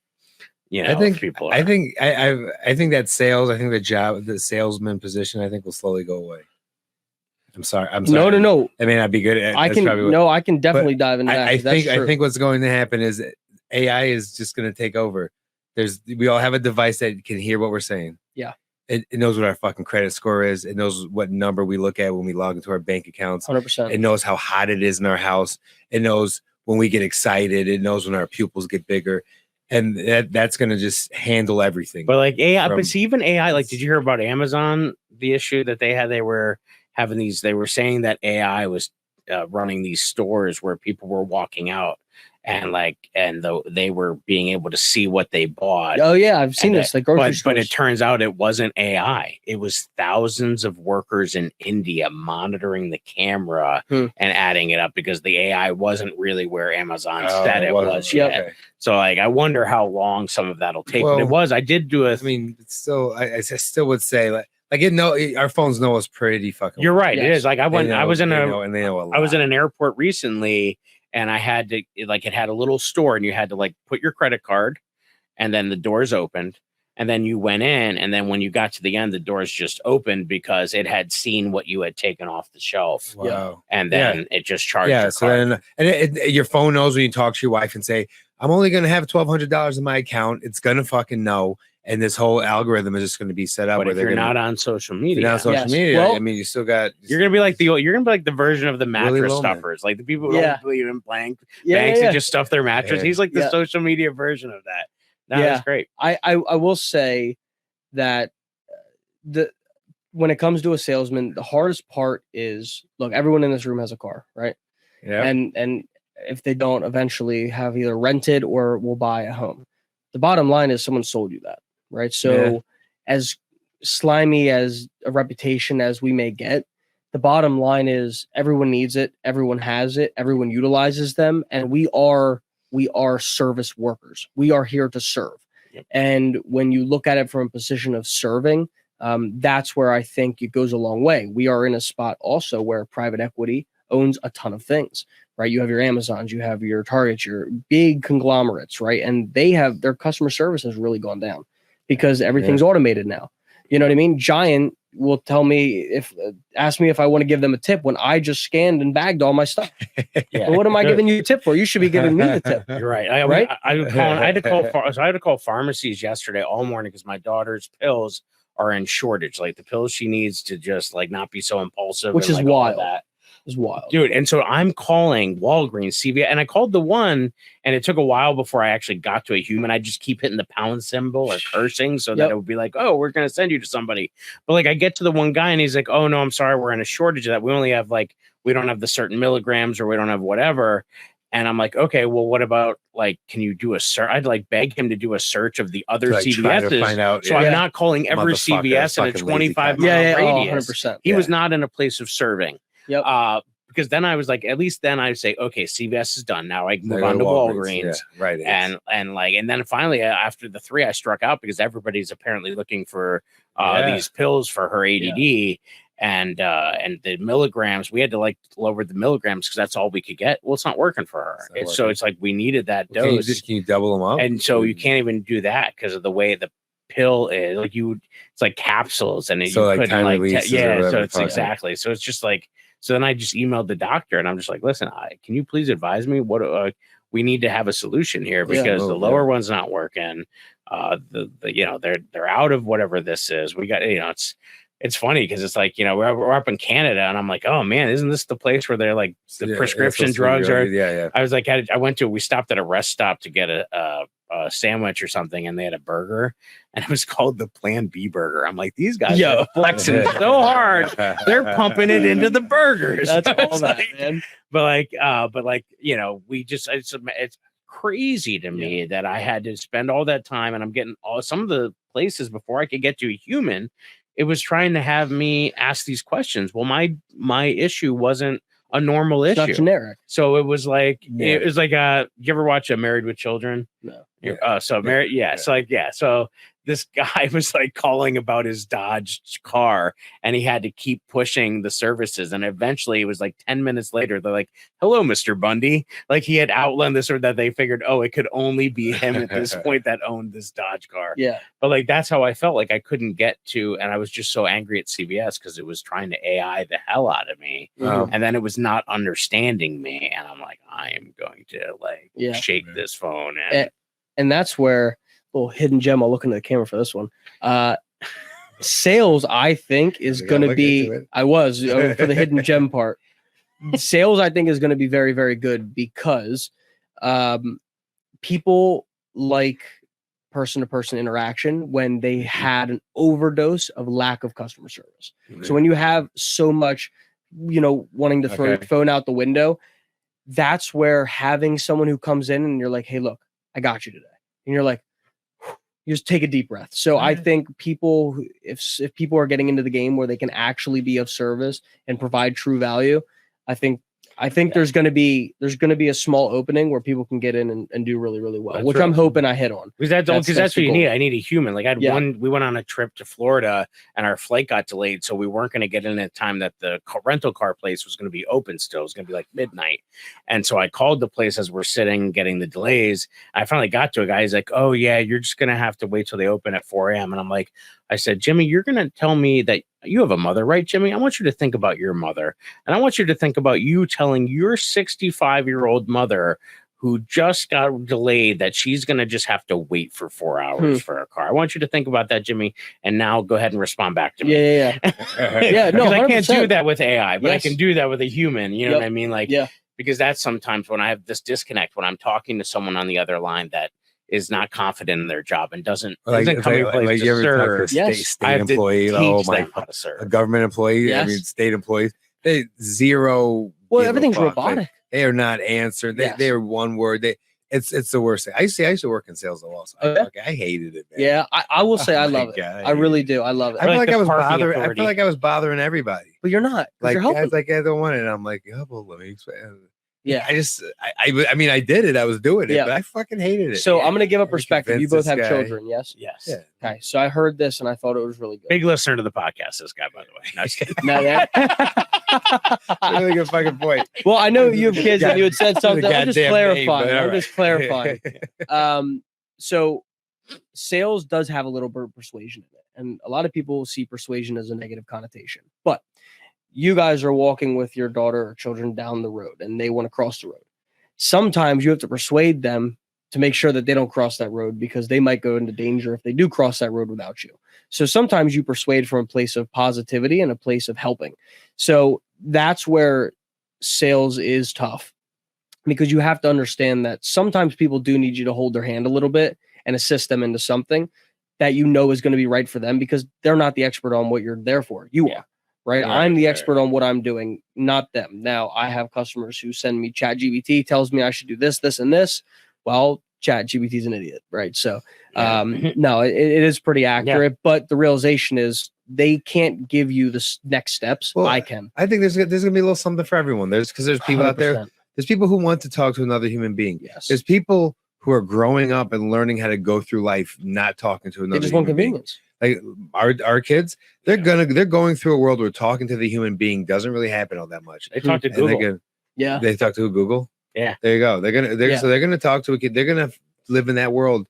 I think people. Are, I think that sales. I think the salesman position. I think will slowly go away. I'm sorry. No. That may not be good. I can definitely dive into that. I 'cause that's true. think what's going to happen is AI is just going to take over. We all have a device that can hear what we're saying. Yeah. It knows what our fucking credit score is. It knows what number we look at when we log into our bank accounts. 100%. It knows how hot it is in our house. It knows when we get excited. It knows when our pupils get bigger. And that's going to just handle everything. But like AI, but see, even AI, like, did you hear about Amazon? The issue that they had, they were having these, they were saying that AI was running these stores where people were walking out and they were being able to see what they bought. Oh yeah, I've seen this. Like grocery stores. But it turns out it wasn't AI. It was thousands of workers in India monitoring the camera and adding it up, because the AI wasn't really where Amazon said it was yet. Okay. So like, I wonder how long some of that'll take. Well, but it was. I did do a. I mean, it's still, I still would say like our phones know us pretty fucking. You're right. Yes. It is. Like I went. I was in a. and they know a lot. I was in an airport recently, and I had to, like, it had a little store, and you had to like put your credit card, and then the doors opened, and then you went in, and then when you got to the end, the doors just opened because it had seen what you had taken off the shelf. Wow. And then it just charged Yeah. your So card. then, your phone knows when you talk to your wife and say, "I'm only going to have $1,200 in my account." It's going to fucking know. And this whole algorithm is just going to be set up. But where if they're you're gonna, not on social if media, you're not on social Yes. media, Well, I mean, you still got. you're gonna be like the version of the mattress Willy Loman. stuffers, like the people who Yeah. don't believe in banks yeah. and just stuff their mattress. Yeah. He's like the Yeah. social media version of that. No, Yeah. that's great. I will say that when it comes to a salesman, the hardest part is, look, everyone in this room has a car, right? Yeah. And if they don't, eventually have either rented or will buy a home. The bottom line is someone sold you that, right? So as slimy as a reputation as we may get, the bottom line is everyone needs it, everyone has it, everyone utilizes them, and we are service workers. We are here to serve. Yep. And when you look at it from a position of serving, that's where I think it goes a long way. We are in a spot also where private equity owns a ton of things, right? You have your Amazons, you have your Targets, your big conglomerates, right? And they have their customer service has really gone down because everything's automated now. You know what I mean? Giant will tell me ask me if I want to give them a tip when I just scanned and bagged all my stuff. Well, what am I giving you a tip for? You should be giving me the tip. You're right. Right? I had to call pharmacies yesterday all morning because my daughter's pills are in shortage. Like the pills she needs to just like not be so impulsive, Which and, is like, all wild. that. It's wild. Dude, and so I'm calling Walgreens, CVS, and I called the one, and it took a while before I actually got to a human. I just keep hitting the pound symbol or cursing so that it would be like, oh, we're going to send you to somebody. But like I get to the one guy, and he's like, oh, no, I'm sorry, we're in a shortage of that. We only have like, we don't have the certain milligrams, or we don't have whatever. And I'm like, okay, well, what about like, can you do a search? I'd like beg him to do a search of the other Like, try to CVSs. find out, So I'm not calling every Motherfucker, CVS in a fucking 25 lazy mile cunt. radius. 100%. He was not in a place of serving. Yep. Because then I was like, at least then I say, okay, CVS is done. Now I can move They go on to to Walgreens. Yeah, right. And then finally after the 3, I struck out because everybody's apparently looking for these pills for her ADD and the milligrams. We had to like lower the milligrams because that's all we could get. Well, it's not working for her. So it's like we needed that dose. Can you double them up? And so you can't even do that because of the way the pill is. Like it's like capsules, and So, you like, couldn't time like releases or whatever so the it's fuck. exactly. So it's just like. So then I just emailed the doctor, and I'm just like, listen, can you please advise me what we need to have a solution here because the lower one's not working. They're out of whatever this is. We got it's funny because it's like we're up in Canada, and I'm like, oh man, isn't this the place where they're like the prescription drugs are? Yeah. I was like, we stopped at a rest stop to get a a sandwich or something, and they had a burger, and it was called the Plan B burger. I'm like, these guys Yo. are flexing so hard, they're pumping it into the burgers. That's all It's that, like- man. but like, you know, it's crazy to me that I had to spend all that time, and I'm getting some of the places before I could get to a human. It was trying to have me ask these questions. Well, my issue wasn't a normal It's not issue. generic. So it was like Yeah. you ever watch Married with Children? No. Married, yeah. So this guy was like calling about his Dodge car, and he had to keep pushing the services, and eventually it was like 10 minutes later they're like, "Hello, Mr. Bundy." Like he had outlined this, or that they figured, oh, it could only be him at this point that owned this Dodge car. Yeah. But like that's how I felt. Like I couldn't get to, and I was just so angry at CVS because it was trying to AI the hell out of me. Mhm. And then it was not understanding me, and I'm like, I am going to like Yeah. shake this phone. And that's where little hidden gem. I'll look into the camera for this one. Sales, I think, is You going to gotta look be. into it. I was for the hidden gem part. Sales, I think, is going to be very, very good because people like person-to-person interaction when they had an overdose of lack of customer service. So when you have so much, wanting to throw your Okay. phone out the window, that's where having someone who comes in and you're like, hey, look, I got you today. And you're like, you just take a deep breath. So I think people, if people are getting into the game where they can actually be of service and provide true value, I think there's going to be a small opening where people can get in and do really, really well, That's which right. I'm hoping I hit on. Because that's That's what you the need. goal. I need a human. Like we went on a trip to Florida and our flight got delayed. So we weren't going to get in at time that the rental car place was going to be open still. It was going to be like midnight. And so I called the place as we're sitting getting the delays. I finally got to a guy. He's like, oh yeah, you're just going to have to wait till they open at 4 a.m. And I'm like, I said, Jimmy, you're going to tell me that you have a mother, right, Jimmy? I want you to think about your mother. And I want you to think about you telling your 65-year-old mother who just got delayed that she's going to just have to wait for 4 hours for a car. I want you to think about that, Jimmy. And now go ahead and respond back to me. Yeah. Yeah, no, Because I can't do 100%. that with AI, but Yes. I can do that with a human. You know Yep. what I mean? Like, Yeah. because that's sometimes when I have this disconnect when I'm talking to someone on the other line that is not confident in their job and doesn't Like, come in place like to you ever talk to a serve. state, Yes. I have to employee? teach Oh my, them how to serve. a government employee. Yes. I mean, state employees. They zero. Well, give a everything's fuck. robotic. They are not answered. Yes. They are one word. It's the worst thing. I used to work in sales also. Okay. I hated it, man. Yeah, I will say Oh I my love it. God, I really do. I love it. I feel Like like the I was parking bothering. I authority. feel like I was bothering everybody. But you're not. 'Cause Like you're I helping. was like, I don't want it. I'm like, yeah, well, let me explain. Yeah. I mean, I did it. I was doing it, Yeah. but I fucking hated it. So I'm going to give a I perspective. You convinced both this have guy. children, yes? Yes. Yeah. Okay. So I heard this and I thought it was really good. Big listener to the podcast, this guy, by the way. No, just kidding. No, Really good fucking point. well, I know you have kids and you had said something. I'm just Goddamn name, clarifying. but all I'm right. just clarifying. So sales does have a little bit of persuasion in it. And a lot of people see persuasion as a negative connotation. But you guys are walking with your daughter or children down the road and they want to cross the road. Sometimes you have to persuade them to make sure that they don't cross that road because they might go into danger if they do cross that road without you. So sometimes you persuade from a place of positivity and a place of helping. So that's where sales is tough because you have to understand that sometimes people do need you to hold their hand a little bit and assist them into something that you know is going to be right for them because they're not the expert on what you're there for. You are. Right. I'm the expert on what I'm doing, not them. Now, I have customers who send me ChatGPT, tells me I should do this, this, and this. Well, ChatGPT is an idiot. Right. So, no, it is pretty accurate. But the realization is they can't give you the next steps. Well, I can. I think there's gonna be a little something for everyone. There's people out there. 100%. There's people who want to talk to another human being. Yes. There's people who are growing up and learning how to go through life, not talking to another. They just want human being. convenience. Like our kids, they're going through a world where talking to the human being doesn't really happen all that much. They talk to And Google. Yeah. they talk to Google. Yeah. There you go. So they're gonna talk to a kid. They're gonna live in that world.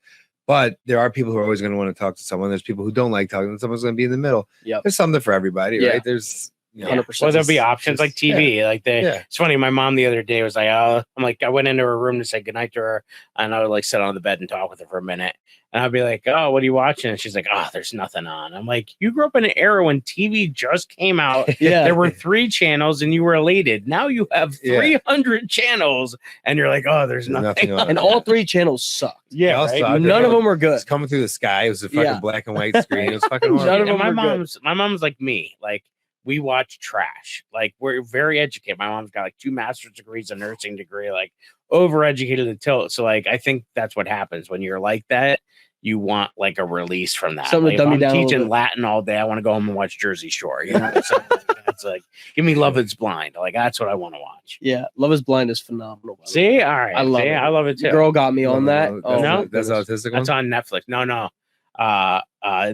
But there are people who are always going to want to talk to someone. There's people who don't like talking. Someone's going to be in the middle. Yep. There's something for everybody, Yeah. right? There's 100%. Well, there'll be options like TV. Like Yeah. it's funny. My mom the other day was like, "Oh," I'm like, I went into her room to say goodnight to her, and I would like sit on the bed and talk with her for a minute, and I'd be like, "Oh, what are you watching?" And she's like, "Oh, there's nothing on." I'm like, "You grew up in an era when TV just came out. Yeah. There were 3 channels, and you were elated. Now you have 300 channels, and you're like, oh, there's nothing on." And all 3 channels sucked. Yeah, Also, right? None of them were good. It's coming through the sky. It was a fucking Yeah. black and white screen. It was fucking None horrible. of them And were my mom's like me. Like we watch trash. Like we're very educated. My mom's got like 2 master's degrees, a nursing degree, like overeducated to tilt. So like I think that's what happens when you're like that. You want like a release from that. Something Like, to if dumb you I'm down a little teaching bit. Latin all day, I want to go home and watch Jersey Shore. You know, so it's like give me Love Is Blind. Like that's what I want to watch. Yeah, Love Is Blind is phenomenal. by the way. See, all right, I love it. I love it too. Girl got me on that. That's, Oh, No, that's autistic. That's one? on Netflix. No.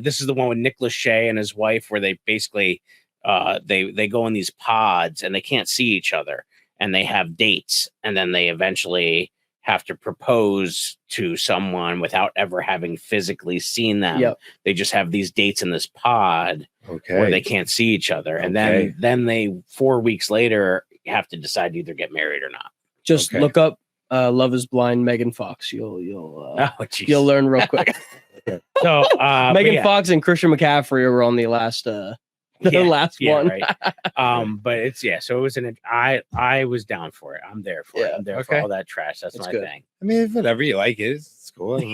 This is the one with Nick Lachey and his wife, where they basically they go in these pods and they can't see each other, and they have dates, and then they eventually have to propose to someone without ever having physically seen them. Yep. They just have these dates in this pod Okay. where they can't see each other, and Okay. then they 4 weeks later have to decide to either get married or not. Just Okay. look up Love Is Blind, Megan Fox. You'll Geez. you'll learn real quick. So but Megan yeah. Fox and Christian McCaffrey were on the last one. Right. But it's so it was I was down for it. I'm there for it. I'm there for Okay. all that trash. That's That's my good. thing. I mean, if whatever you like it, it's cool. I'm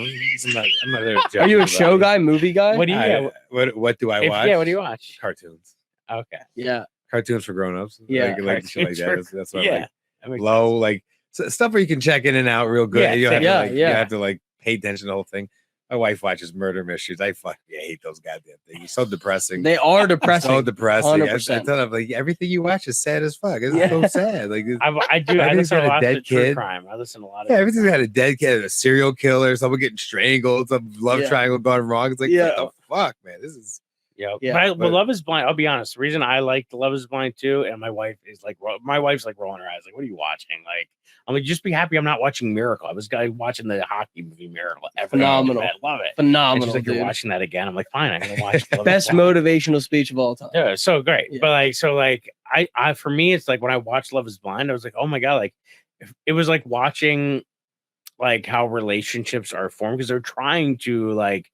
not there to judge Are you a about show it. guy, movie guy? What do you What do I watch? what do you watch? Cartoons. Okay. Yeah, Cartoons for grown-ups. Yeah. Like shit like that. Cartoons That's what I Yeah. like. That makes Low, sense. like stuff where you can check in and out real good. Yeah, You don't have yeah, to, like, yeah. You have to like pay attention to the whole thing. My wife watches murder mysteries. I hate those goddamn things. It's so depressing. they are depressing. So depressing. I 100%. tell them like everything you watch is sad as fuck. It's Yeah. so sad. Like I do. I Everything's listen got to a a lot dead of true kid. crime. I listen to a lot of. yeah, everything's got a dead kid, a serial killer, someone getting strangled, some love Yeah. triangle gone wrong. It's like Yeah. what the fuck, man. This is Yeah. Yeah, But Love Is Blind. I'll be honest. The reason I like Love Is Blind too, and my wife's like rolling her eyes, like, "What are you watching?" Like, I'm like, just be happy I'm not watching Miracle. I was watching the hockey movie Miracle. Phenomenal. I love it. And Phenomenal, she's like, dude. "You're watching that again?" I'm like, "Fine, I'm gonna watch Love Is Best Blind." motivational speech of all time. Yeah, so great. Yeah. But I for me, it's like when I watched Love Is Blind, I was like, oh my god, like it was like watching like how relationships are formed, because they're trying to like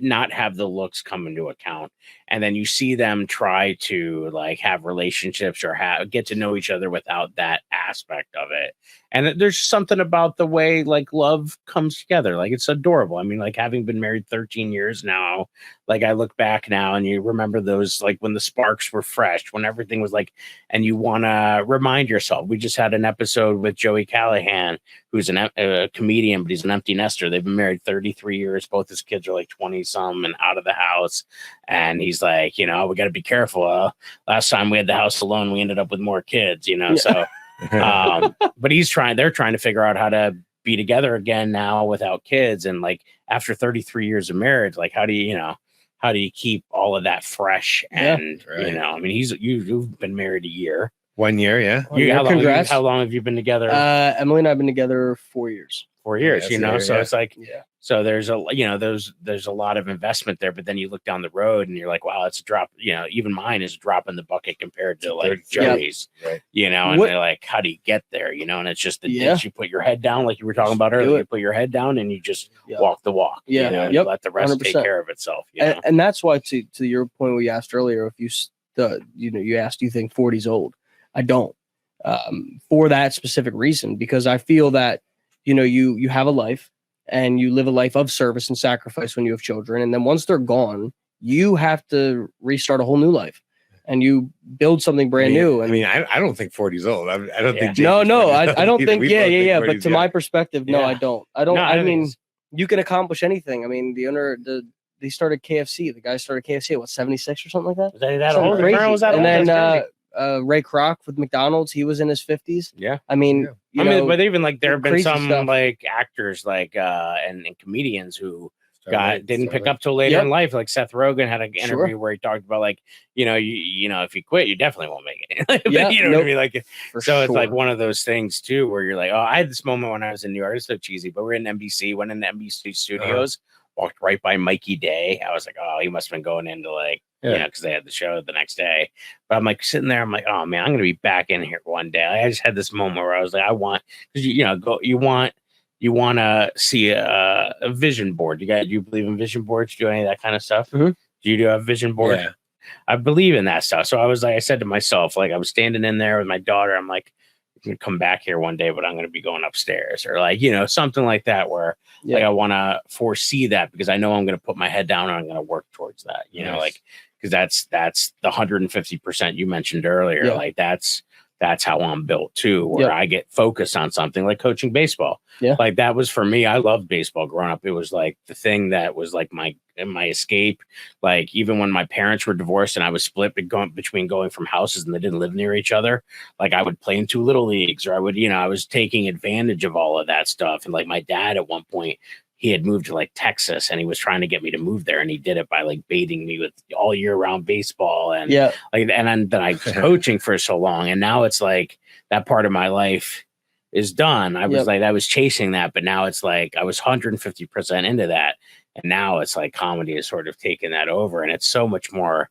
not have the looks come into account, and then you see them try to like have relationships or get to know each other without that aspect of it. And there's something about the way like love comes together. Like it's adorable. I mean, like having been married 13 years now, like I look back now and you remember those, like when the sparks were fresh, when everything was like, and you want to remind yourself. We just had an episode with Joey Callahan, who's a comedian, but he's an empty nester. They've been married 33 years. Both his kids are like 20 some and out of the house. And he's like, we got to be careful. Last time we had the house alone, we ended up with more kids, so. But they're trying to figure out how to be together again now without kids, and like after 33 years of marriage, like how do you keep all of that fresh? Yeah. And Right. I mean, you've been married a year. 1 year, yeah. Congrats. How long have you been together? Emily and I have been together 4 years. 4 years, Yeah, so yeah. it's like, Yeah. so there's a lot of investment there, but then you look down the road and you're like, wow, it's a drop. Even mine is a drop in the bucket compared to like Yeah. Joey's, Right. and What- they're like, how do you get there? And it's just Yeah. you put your head down, like you were talking about Do earlier. it. You put your head down and you just Yeah. walk the walk. Yeah. And Yep. let the rest 100%. take care of itself. And that's why, to your point, we asked earlier, if you asked, do you think 40's old? I don't. For that specific reason, because I feel that you have a life and you live a life of service and sacrifice when you have children, and then once they're gone, you have to restart a whole new life and you build something brand new. And I don't think 40's old. I don't think. no, Jason's 40. I don't Either think. we Yeah. both think But 40's to young. my perspective, no, Yeah. I don't. I don't. No, I think mean, it's- you can accomplish anything. I mean, they started KFC. The guy started KFC at 76 or something like that. was that Something old? crazy. Colonel was that And old? then That's crazy. Ray Kroc with McDonald's, he was in his 50s. Yeah. I mean, but even like there have been crazy some stuff. like actors like and comedians who Starlight, didn't pick Starlight. up till later Yep. in life. Like Seth Rogen had an interview Sure. where he talked about like, if you quit, you definitely won't make it. Yeah, you know what I mean? Like, for so it's like sure. one of those things too, where you're like, oh, I had this moment when I was in New York. It's so cheesy, but we're in NBC, went into NBC studios, walked right by Mikey Day. I was like, oh, he must have been going into like you know, because they had the show the next day. But I'm like sitting there, I'm like, oh man, I'm gonna be back in here one day. I just had this moment where I was like, I want, because you want to see a vision board. Do you believe in vision boards? Do any of that kind of stuff? Mhm. Do you do a vision board? Yeah. I believe in that stuff. So I was like, I said to myself, like I was standing in there with my daughter, I'm like, I'm gonna come back here one day, but I'm gonna be going upstairs, or like, something like that, where like I want to foresee that, because I know I'm gonna put my head down and I'm gonna work towards that, like, because that's the 150% you mentioned earlier. Yeah. Like that's how I'm built too, where I get focused on something like coaching baseball. Yeah. Like that was for me. I loved baseball growing up. It was like the thing that was like my escape. Like even when my parents were divorced and I was split between going from houses and they didn't live near each other, like I would play in 2 little leagues, or I would, I was taking advantage of all of that stuff. And like my dad at one point, he had moved to like Texas and he was trying to get me to move there, and he did it by like baiting me with all year round baseball and like, and then I was coaching for so long, and now it's like that part of my life is done. I was like, I was chasing that, but now it's like I was 150% into that, and now it's like comedy is sort of taking that over, and it's so much more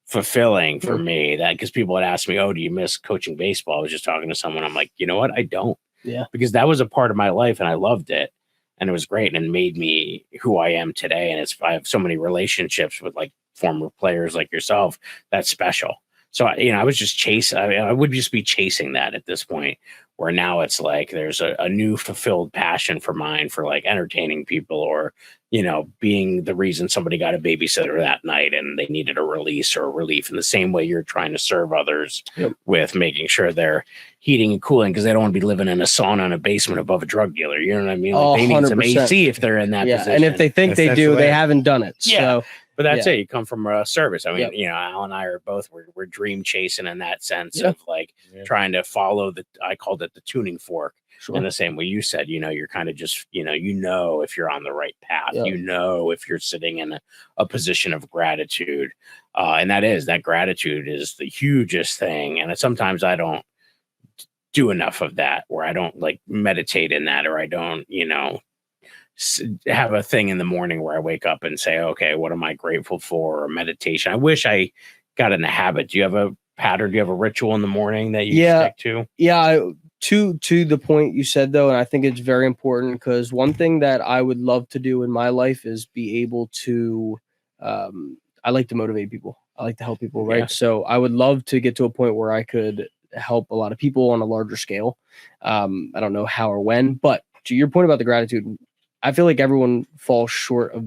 fulfilling for me, that because people had asked me, oh, do you miss coaching baseball? I was just talking to someone, I'm like, you know what, I don't, because that was a part of my life and I loved it. And it was great and made me who I am today. And I have so many relationships with like former players like yourself. That's special. So, I was just chasing. I would just be chasing that at this point, where now it's like there's a new fulfilled passion for mine for like entertaining people, or, being the reason somebody got a babysitter that night and they needed a release or a relief, in the same way you're trying to serve others with making sure they're heating and cooling, because they don't want to be living in a sauna in a basement above a drug dealer. You know what I mean? Like they need some 100%. AC if they're in that position. And if they think they do, they haven't done it. So. But that's it. You come from a service. I mean, Al and I are both, we're dream chasing in that sense of like trying to follow I called it the tuning fork. In the same way you said, you're kind of just, if you're on the right path, if you're sitting in a position of gratitude. And that gratitude is the hugest thing. And sometimes I don't do enough of that, where I don't like meditate in that, or I don't, have a thing in the morning where I wake up and say, okay, what am I grateful for? Or meditation. I wish I got in the habit. Do you have a pattern? Do you have a ritual in the morning that you stick to? Yeah. To the point you said though, and I think it's very important, because one thing that I would love to do in my life is be able to, I like to motivate people. I like to help people. Right. Yeah. So I would love to get to a point where I could help a lot of people on a larger scale. I don't know how or when, but to your point about the gratitude, I feel like everyone falls short of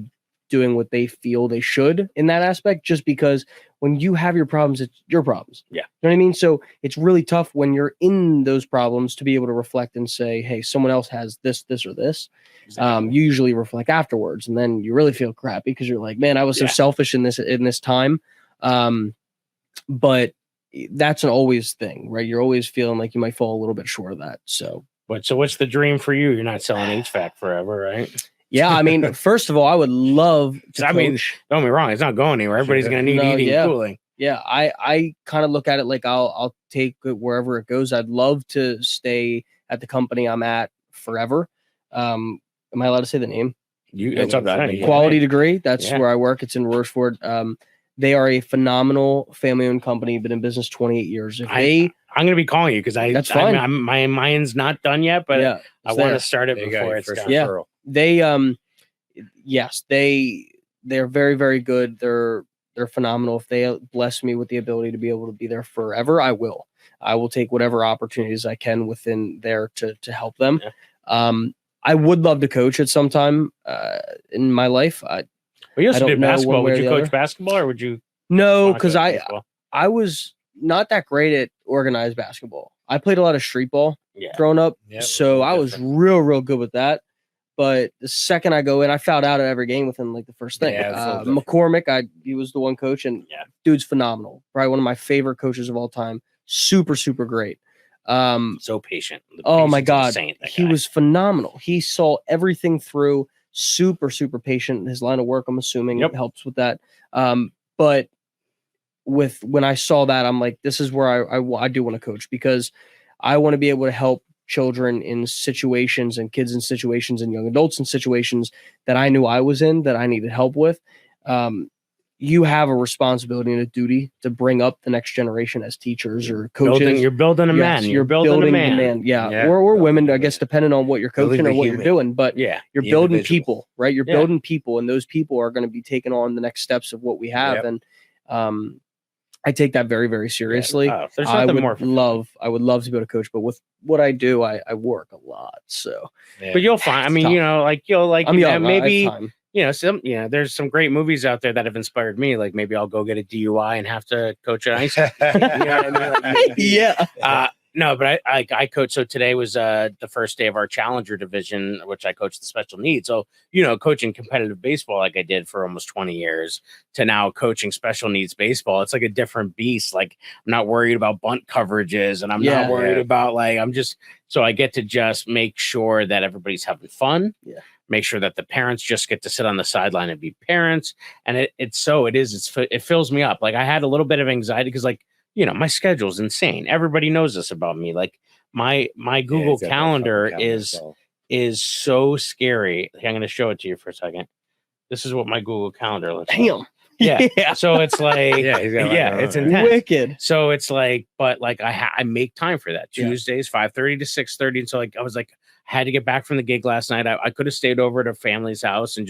doing what they feel they should in that aspect, just because when you have your problems, it's your problems. Yeah. You know what I mean? So it's really tough when you're in those problems to be able to reflect and say, hey, someone else has this, or this. Exactly. You usually reflect afterwards, and then you really feel crappy because you're like, man, I was so selfish in this time. But that's an always thing, right? You're always feeling like you might fall a little bit short of that. So what's the dream for you? You're not selling HVAC forever, right? Yeah, I mean, first of all, I would love to coach. I mean, don't get me wrong, it's not going anywhere. Everybody's going to need heating and cooling. Yeah, I kind of look at it like I'll take it wherever it goes. I'd love to stay at the company I'm at forever. Am I allowed to say the name? It's up to Quality Degree. That's where I work. It's in Rochefort. They are a phenomenal family-owned company. Been in business 28 years. I'm going to be calling you because that's fine. My mind's not done yet, but I want to start it before it's done. Yeah. They they're very, very good. They're phenomenal. If they bless me with the ability to be able to be there forever, I will take whatever opportunities I can within there to help them. I would love to coach at some time in my life. You also did basketball. Would you coach basketball, or would you? No, because I was not that great at organized basketball. I played a lot of street ball growing up, so I was real good with that. But the second I go in, I fouled out at every game within like the first thing. McCormick, he was the one coach, and dude's phenomenal. Probably one of my favorite coaches of all time. Super great. So patient. Oh my God, he was phenomenal. He saw everything through. Super patient. His line of work, I'm assuming, helps with that. But when I saw that, I'm like, this is where I do want to coach, because I want to be able to help children in situations, and kids in situations, and young adults in situations that I knew I was in, that I needed help with. you have a responsibility and a duty to bring up the next generation as teachers or coaches. You're building a Yes, man. You're building a the man. Yeah. Yeah. Or women, I Building guess, the depending on what you're Building coaching the or what you're human. doing. But Yeah. you're The building individual. people, right? You're Yeah. building people, and those people are going to be taking on the next steps of what we have. Yep. And I take that very, very seriously. Oh, there's I nothing would more fulfilling. I would love to be able to coach, but with what I do, I work a lot. So But you'll find. I mean, tough. you know, like you'll like I'm young. maybe. I have time. You know, there's some great movies out there that have inspired me. Like maybe I'll go get a DUI and have to coach an ice. You know what I mean? Like, Yeah. no, but I coached. So today was the first day of our Challenger division, which I coached the special needs. So, you know, coaching competitive baseball like I did for almost 20 years to now coaching special needs baseball. It's like a different beast. Like I'm not worried about bunt coverages and I'm not worried about so I get to just make sure that everybody's having fun. Yeah. Make sure that the parents just get to sit on the sideline and be parents. And it fills me up. Like I had a little bit of anxiety because like, you know, my schedule's insane. Everybody knows this about me. Like my Google Calendar is so scary. I'm going to show it to you for a second. This is what my Google Calendar looks like. Damn. Yeah. So it's like, it's intense. Wicked. So it's like, but like I make time for that. Yeah. Tuesdays, 5:30 to 6:30. And so like I was like, I had to get back from the gig last night. I could have stayed over at a family's house and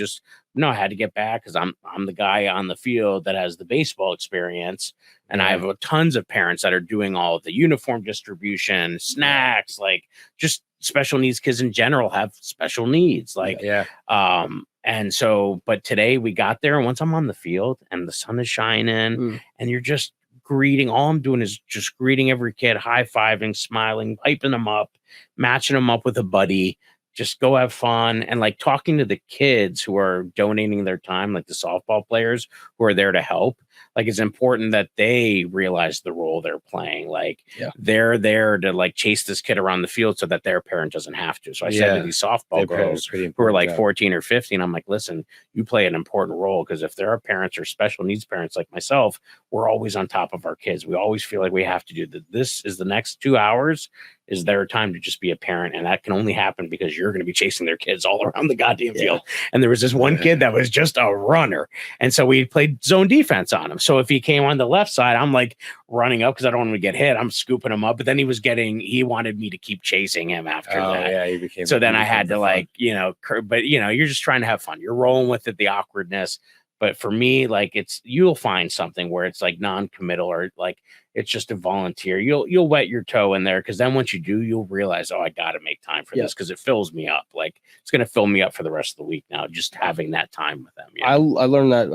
I had to get back because I'm the guy on the field that has the baseball experience. And I have tons of parents that are doing all of the uniform distribution, snacks, like just special needs kids in general have special needs. Like, and so, but today we got there and once I'm on the field and the sun is shining and you're just greeting, all I'm doing is just greeting every kid, high-fiving, smiling, hyping them up, matching them up with a buddy, just go have fun. And like talking to the kids who are donating their time, like the softball players who are there to help. Like it's important that they realize the role they're playing. Like they're there to like chase this kid around the field so that their parent doesn't have to. So I said to these softball girls who are like 14 or 15, I'm like, listen, you play an important role because if there are parents or special needs parents like myself, we're always on top of our kids. We always feel like we have to do that. This is the next 2 hours is their time to just be a parent. And that can only happen because you're going to be chasing their kids all around the goddamn field. And there was this one kid that was just a runner. And so we played zone defense on him. So if he came on the left side, I'm like running up because I don't want him to get hit. I'm scooping him up. But then he wanted me to keep chasing him after that. Yeah, he became. So then I had to like, you know, but you know, you're just trying to have fun. You're rolling with it, the awkwardness. But for me, like you'll find something where it's like non-committal or like it's just a volunteer. You'll wet your toe in there because then once you do, you'll realize, oh, I got to make time for this because it fills me up. Like it's going to fill me up for the rest of the week now, just having that time with them. I learned that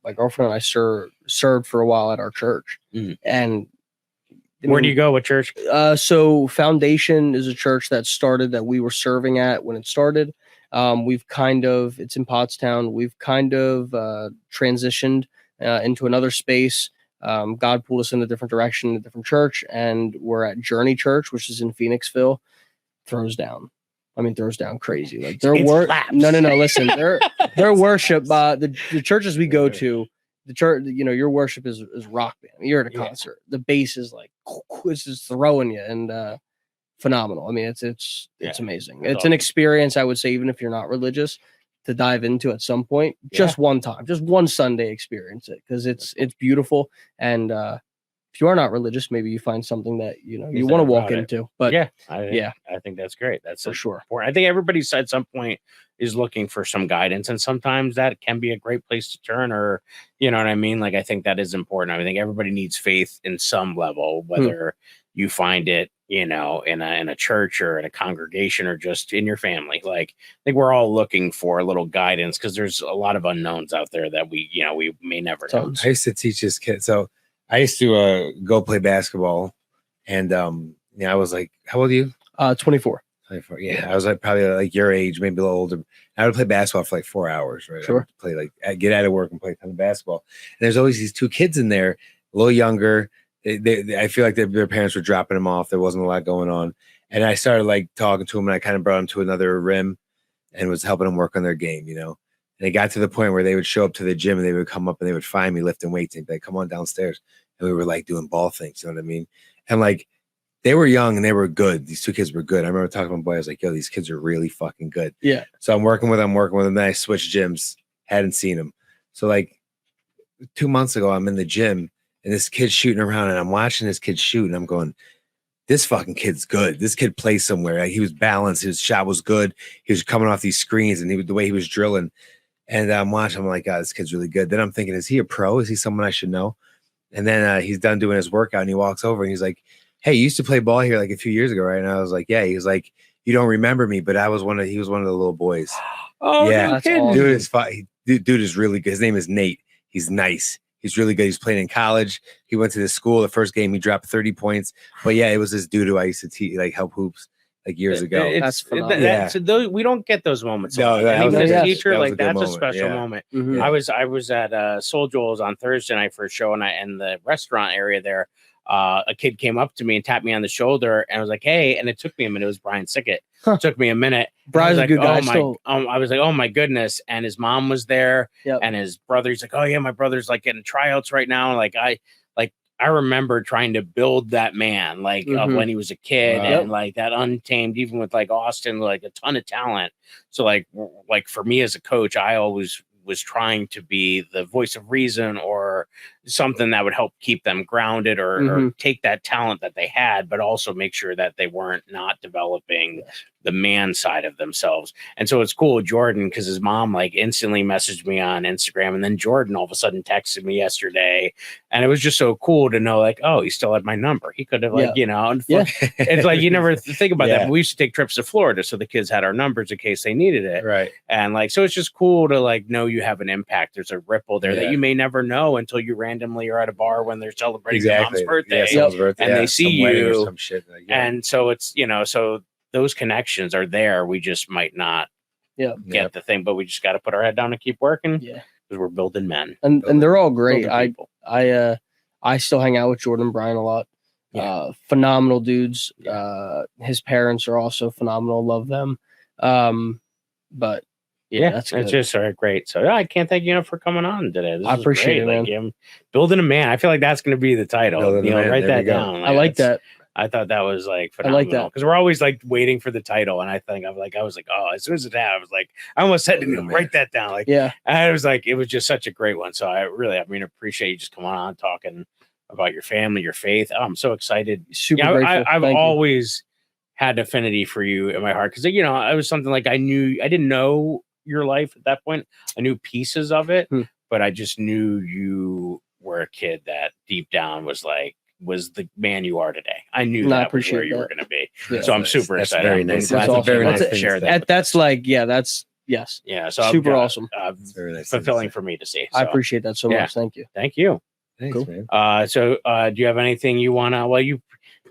my girlfriend and I served for a while at our church. And where do you go? What church? So Foundation is a church that we were serving at when it started. It's in Pottstown. We've kind of transitioned into another space. God pulled us in a different direction, a different church, and we're at Journey Church, which is in Phoenixville. Throws down crazy. Like their work. No. Listen, their worship. The churches we go to, the church. You know, your worship is rock band. You're at a concert. The bass is like it's just throwing you and. Phenomenal. I mean, it's amazing. It's an experience, I would say, even if you're not religious, to dive into at some point, just one time, just one Sunday, experience it because it's beautiful. And if you are not religious, maybe you find something that you want to walk into. But I think that's great. That's for sure. I think everybody at some point is looking for some guidance, and sometimes that can be a great place to turn. Or you know what I mean? Like I think that is important. I think everybody needs faith in some level, whether you find it, you know, in a church or in a congregation or just in your family. Like I think we're all looking for a little guidance because there's a lot of unknowns out there that we may never know. I used to teach this kid. So I used to go play basketball and I was like, how old are you? 24. 24. Yeah. I was like probably like your age, maybe a little older. I would play basketball for like 4 hours, right? Sure. I would play get out of work and play a ton of basketball. And there's always these two kids in there, a little younger. I feel like their parents were dropping them off. There wasn't a lot going on. And I started like talking to them and I kind of brought them to another rim and was helping them work on their game, you know. And it got to the point where they would show up to the gym and they would come up and they would find me lifting weights and they'd come on downstairs. And we were like doing ball things, you know what I mean? And like they were young and they were good. These two kids were good. I remember talking to my boy. I was like, yo, these kids are really fucking good. Yeah. So I'm working with them. Then I switched gyms, hadn't seen them. So like 2 months ago, I'm in the gym and this kid's shooting around and I'm watching this kid shoot and I'm going, this fucking kid's good. This kid plays somewhere. Like, he was balanced. His shot was good. He was coming off these screens and the way he was drilling. And I'm watching. I'm like, God, this kid's really good. Then I'm thinking, is he a pro? Is he someone I should know? And then he's done doing his workout and he walks over and he's like, hey, you used to play ball here like a few years ago, right? And I was like, yeah. He was like, you don't remember me, but he was one of the little boys. Oh, yeah. That's awesome. Dude is really good. His name is Nate. He's nice. He's really good. He's playing in college. He went to this school. The first game, he dropped 30 points. But yeah, it was this dude who I used to help hoops like years ago. That's phenomenal. We don't get those moments. No, that even was as a a- teacher, that was like a good that's a moment, special yeah. moment. Mhm. I was at Soul Joel's on Thursday night for a show, and in the restaurant area there, a kid came up to me and tapped me on the shoulder, and I was like, "Hey!" And it took me a minute. It was Brian Sickett. Huh. It took me a minute. Brian's I a was good like, guy. Oh my! Still, I was like, "Oh my goodness!" And his mom was there, Yep. and his brother. He's like, "Oh yeah, my brother's like getting tryouts right now." And I remember trying to build that man, like of Mhm. when he was a kid, Wow. and like that untamed, even with like Austyn, like a ton of talent. So like for me as a coach, I always was trying to be the voice of reason or something that would help keep them grounded or take that talent that they had, but also make sure that they weren't not developing the man side of themselves. And so it's cool with Jordan because his mom like instantly messaged me on Instagram, and then Jordan all of a sudden texted me yesterday, and it was just so cool to know like, oh, he still had my number. He could have like, and it's like you never think about that. But we used to take trips to Florida, so the kids had our numbers in case they needed it. Right. And like, so it's just cool to like know you have an impact. There's a ripple there that Yeah. you may never know until you randomly are at a bar when they're celebrating your mom's birthday. Yeah, someone's birthday. And yeah, they see some wedding or you, some shit. Like, yeah. And so it's, so those connections are there. We just might not get the thing, but we just got to put our head down and keep working. Yeah. Because we're building men. and they're all great. Building people. I still hang out with Jordan and Brian a lot. Yeah. Phenomenal dudes. Yeah. His parents are also phenomenal. Love them. But Yeah, that's it's good. just great. So I can't thank you enough for coming on today. This I is appreciate great. it, Like, building a man. I feel like that's going to be the title. Building a Man. Write There we that go. down. I like that's- that. I thought that was like I like phenomenal that. because we're always like waiting for the title, and I was like, oh, as soon as it happened, I was like, I almost said to him, write that down. Like, Yeah. and I was like, it was just such a great one. So I appreciate you just coming on talking about your family, your faith. Oh, I'm so excited. Super Yeah, grateful. I've Thank you. always had affinity for you in my heart because it was something like I didn't know your life at that point. I knew pieces of it, but I just knew you were a kid that deep down was the man you are today. I knew that was where you were going to be. Yeah. So I'm super That's excited. very I'm nice. glad That's to awesome. be able That's to it. share that. That's like, that's yes. Yeah. So Super awesome. Very nice. Fulfilling for me to see. I So, appreciate that so yeah. much. Thank you. Thank you. Thanks, Cool. man. So do you have anything you want to,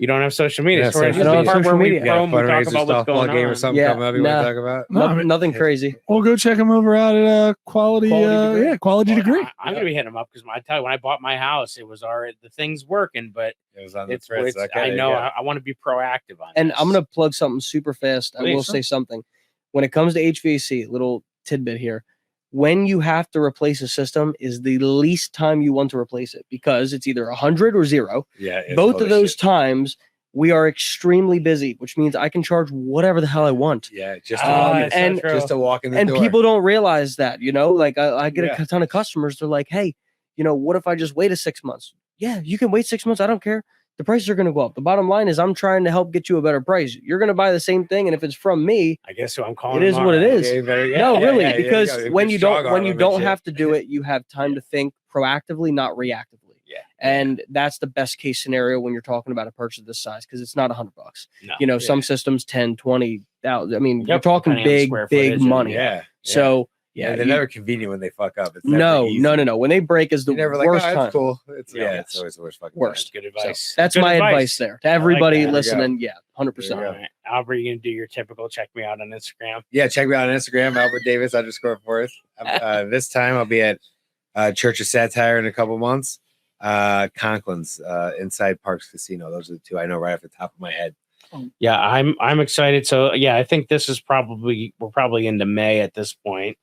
you don't have social media. Yeah, So we're social just the media. part where we Social media. promo, we talk Fundraiser, about what's softball going game or on. something Yeah, coming up you want nah. to talk about? No, I mean, Nothing crazy. we'll go check them over out at Quality Well, Degree. I'm gonna be hitting them up because when I bought my house, it was already the thing's working, but It was on the it's fritz. Okay, I there you know go. I want to be proactive on. And this. I'm going to plug something super fast. I will Please. say something. When it comes to HVAC, little tidbit here. When you have to replace a system is the least time you want to replace it because it's either 100 or 0. Yeah, it's Both full of those shit. times we are extremely busy, which means I can charge whatever the hell I want. Yeah, just to it's so and- true. just to walk in the And door. people don't realize that, like I get Yeah. a ton of customers. They're like, hey, what if I just wait 6 months? Yeah, you can wait 6 months. I don't care. The prices are going to go up. The bottom line is I'm trying to help get you a better price. You're going to buy the same thing. And if it's from me, I guess who I'm calling. it is what it tomorrow. is. Yeah, you better- yeah, no, yeah, really, yeah, yeah, because yeah, when good you strong don't arm and don't shit. have to do it, you have time to think proactively, not reactively. Yeah. And that's the best case scenario when you're talking about a purchase of this size because it's not $100. No. Some systems 10, 20,000. I mean, Yep, you're talking depending on the big, square big footage and- money. Yeah. So yeah, they're you- never convenient when they fuck up. It's never no. easy. When they break is the You're never like, worst oh, time. that's cool. It's Yeah. it's always the worst fucking Worst. That's good So advice. that's Good my advice there to I like everybody that. There we listening. Yeah, 100%. There we All go. right. Albert, you gonna do your typical check me out on Instagram? Yeah, check me out on Instagram, Albert Davis _4th. This time I'll be at Church of Satire in a couple months. Conklin's inside Parks Casino. Those are the two I know right off the top of my head. Yeah, I'm excited. So yeah, I think this is we're probably into May at this point.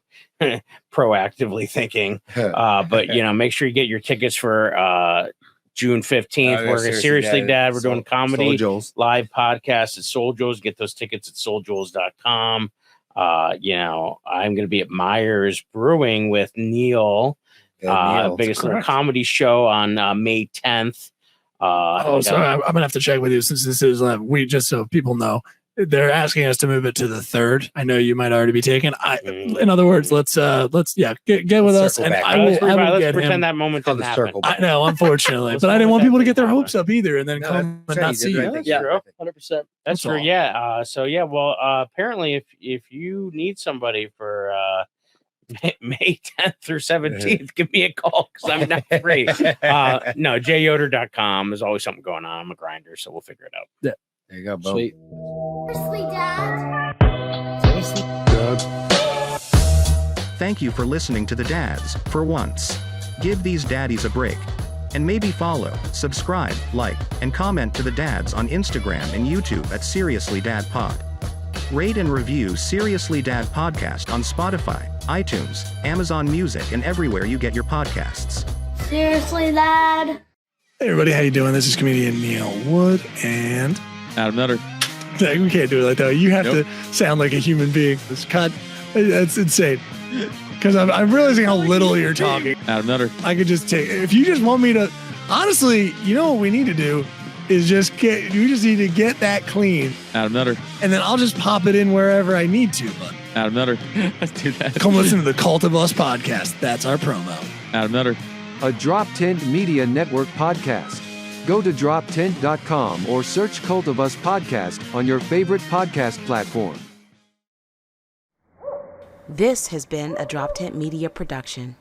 Proactively thinking. But make sure you get your tickets for June 15th. We're seriously Dad. We're doing comedy Soul Joel's. live podcast at Soul Joel's. Get those tickets at souljoels.com. I'm gonna be at Myers Brewing with Neil Neil. biggest little correct. comedy show on May 10th. So I'm gonna have to check with you since this is we just so people know they're asking us to move it to the 3rd. I know you might already be taken. In other words, let's get with us, circle and back. I will Let's get pretend him. that moment Called didn't the happen. circle I back. know, unfortunately, Let's but I not didn't let want that people to thing get their happen. hopes up either, and then No, come that's and right, not you see did the you. right thing. That's true. 100%. That's true. all. Yeah. So yeah. Well, apparently, if you need somebody for May 10th or 17th, give me a call because I'm not free. No, jyoder.com. There's always something going on. I'm a grinder, so we'll figure it out. There you go. Boom. Sweet. Seriously, Dad? Seriously? Thank you for listening to the dads, for once. Give these daddies a break. And maybe follow, subscribe, like, and comment to the dads on Instagram and YouTube at Seriously Dad Pod. Rate and review Seriously Dad Podcast on Spotify, iTunes, Amazon Music, and everywhere you get your podcasts. Seriously, Dad? Hey everybody, how you doing? This is comedian Neil Wood, and Adam Nutter. we can't do it like that. You have Nope. to sound like a human being. This cut, that's insane. Because I'm realizing how little you're talking. Adam Nutter. I could just take, if you just want me to, honestly, you know what we need to do is you just need to get that clean, Adam Nutter. and then I'll just pop it in wherever I need to. But Adam Nutter. Let's do that. come listen to the Cult of Us podcast. That's our promo. Adam Nutter. A Drop Tent Media Network podcast. Go to droptent.com or search Cult of Us podcast on your favorite podcast platform. This has been a Drop Tent Media production.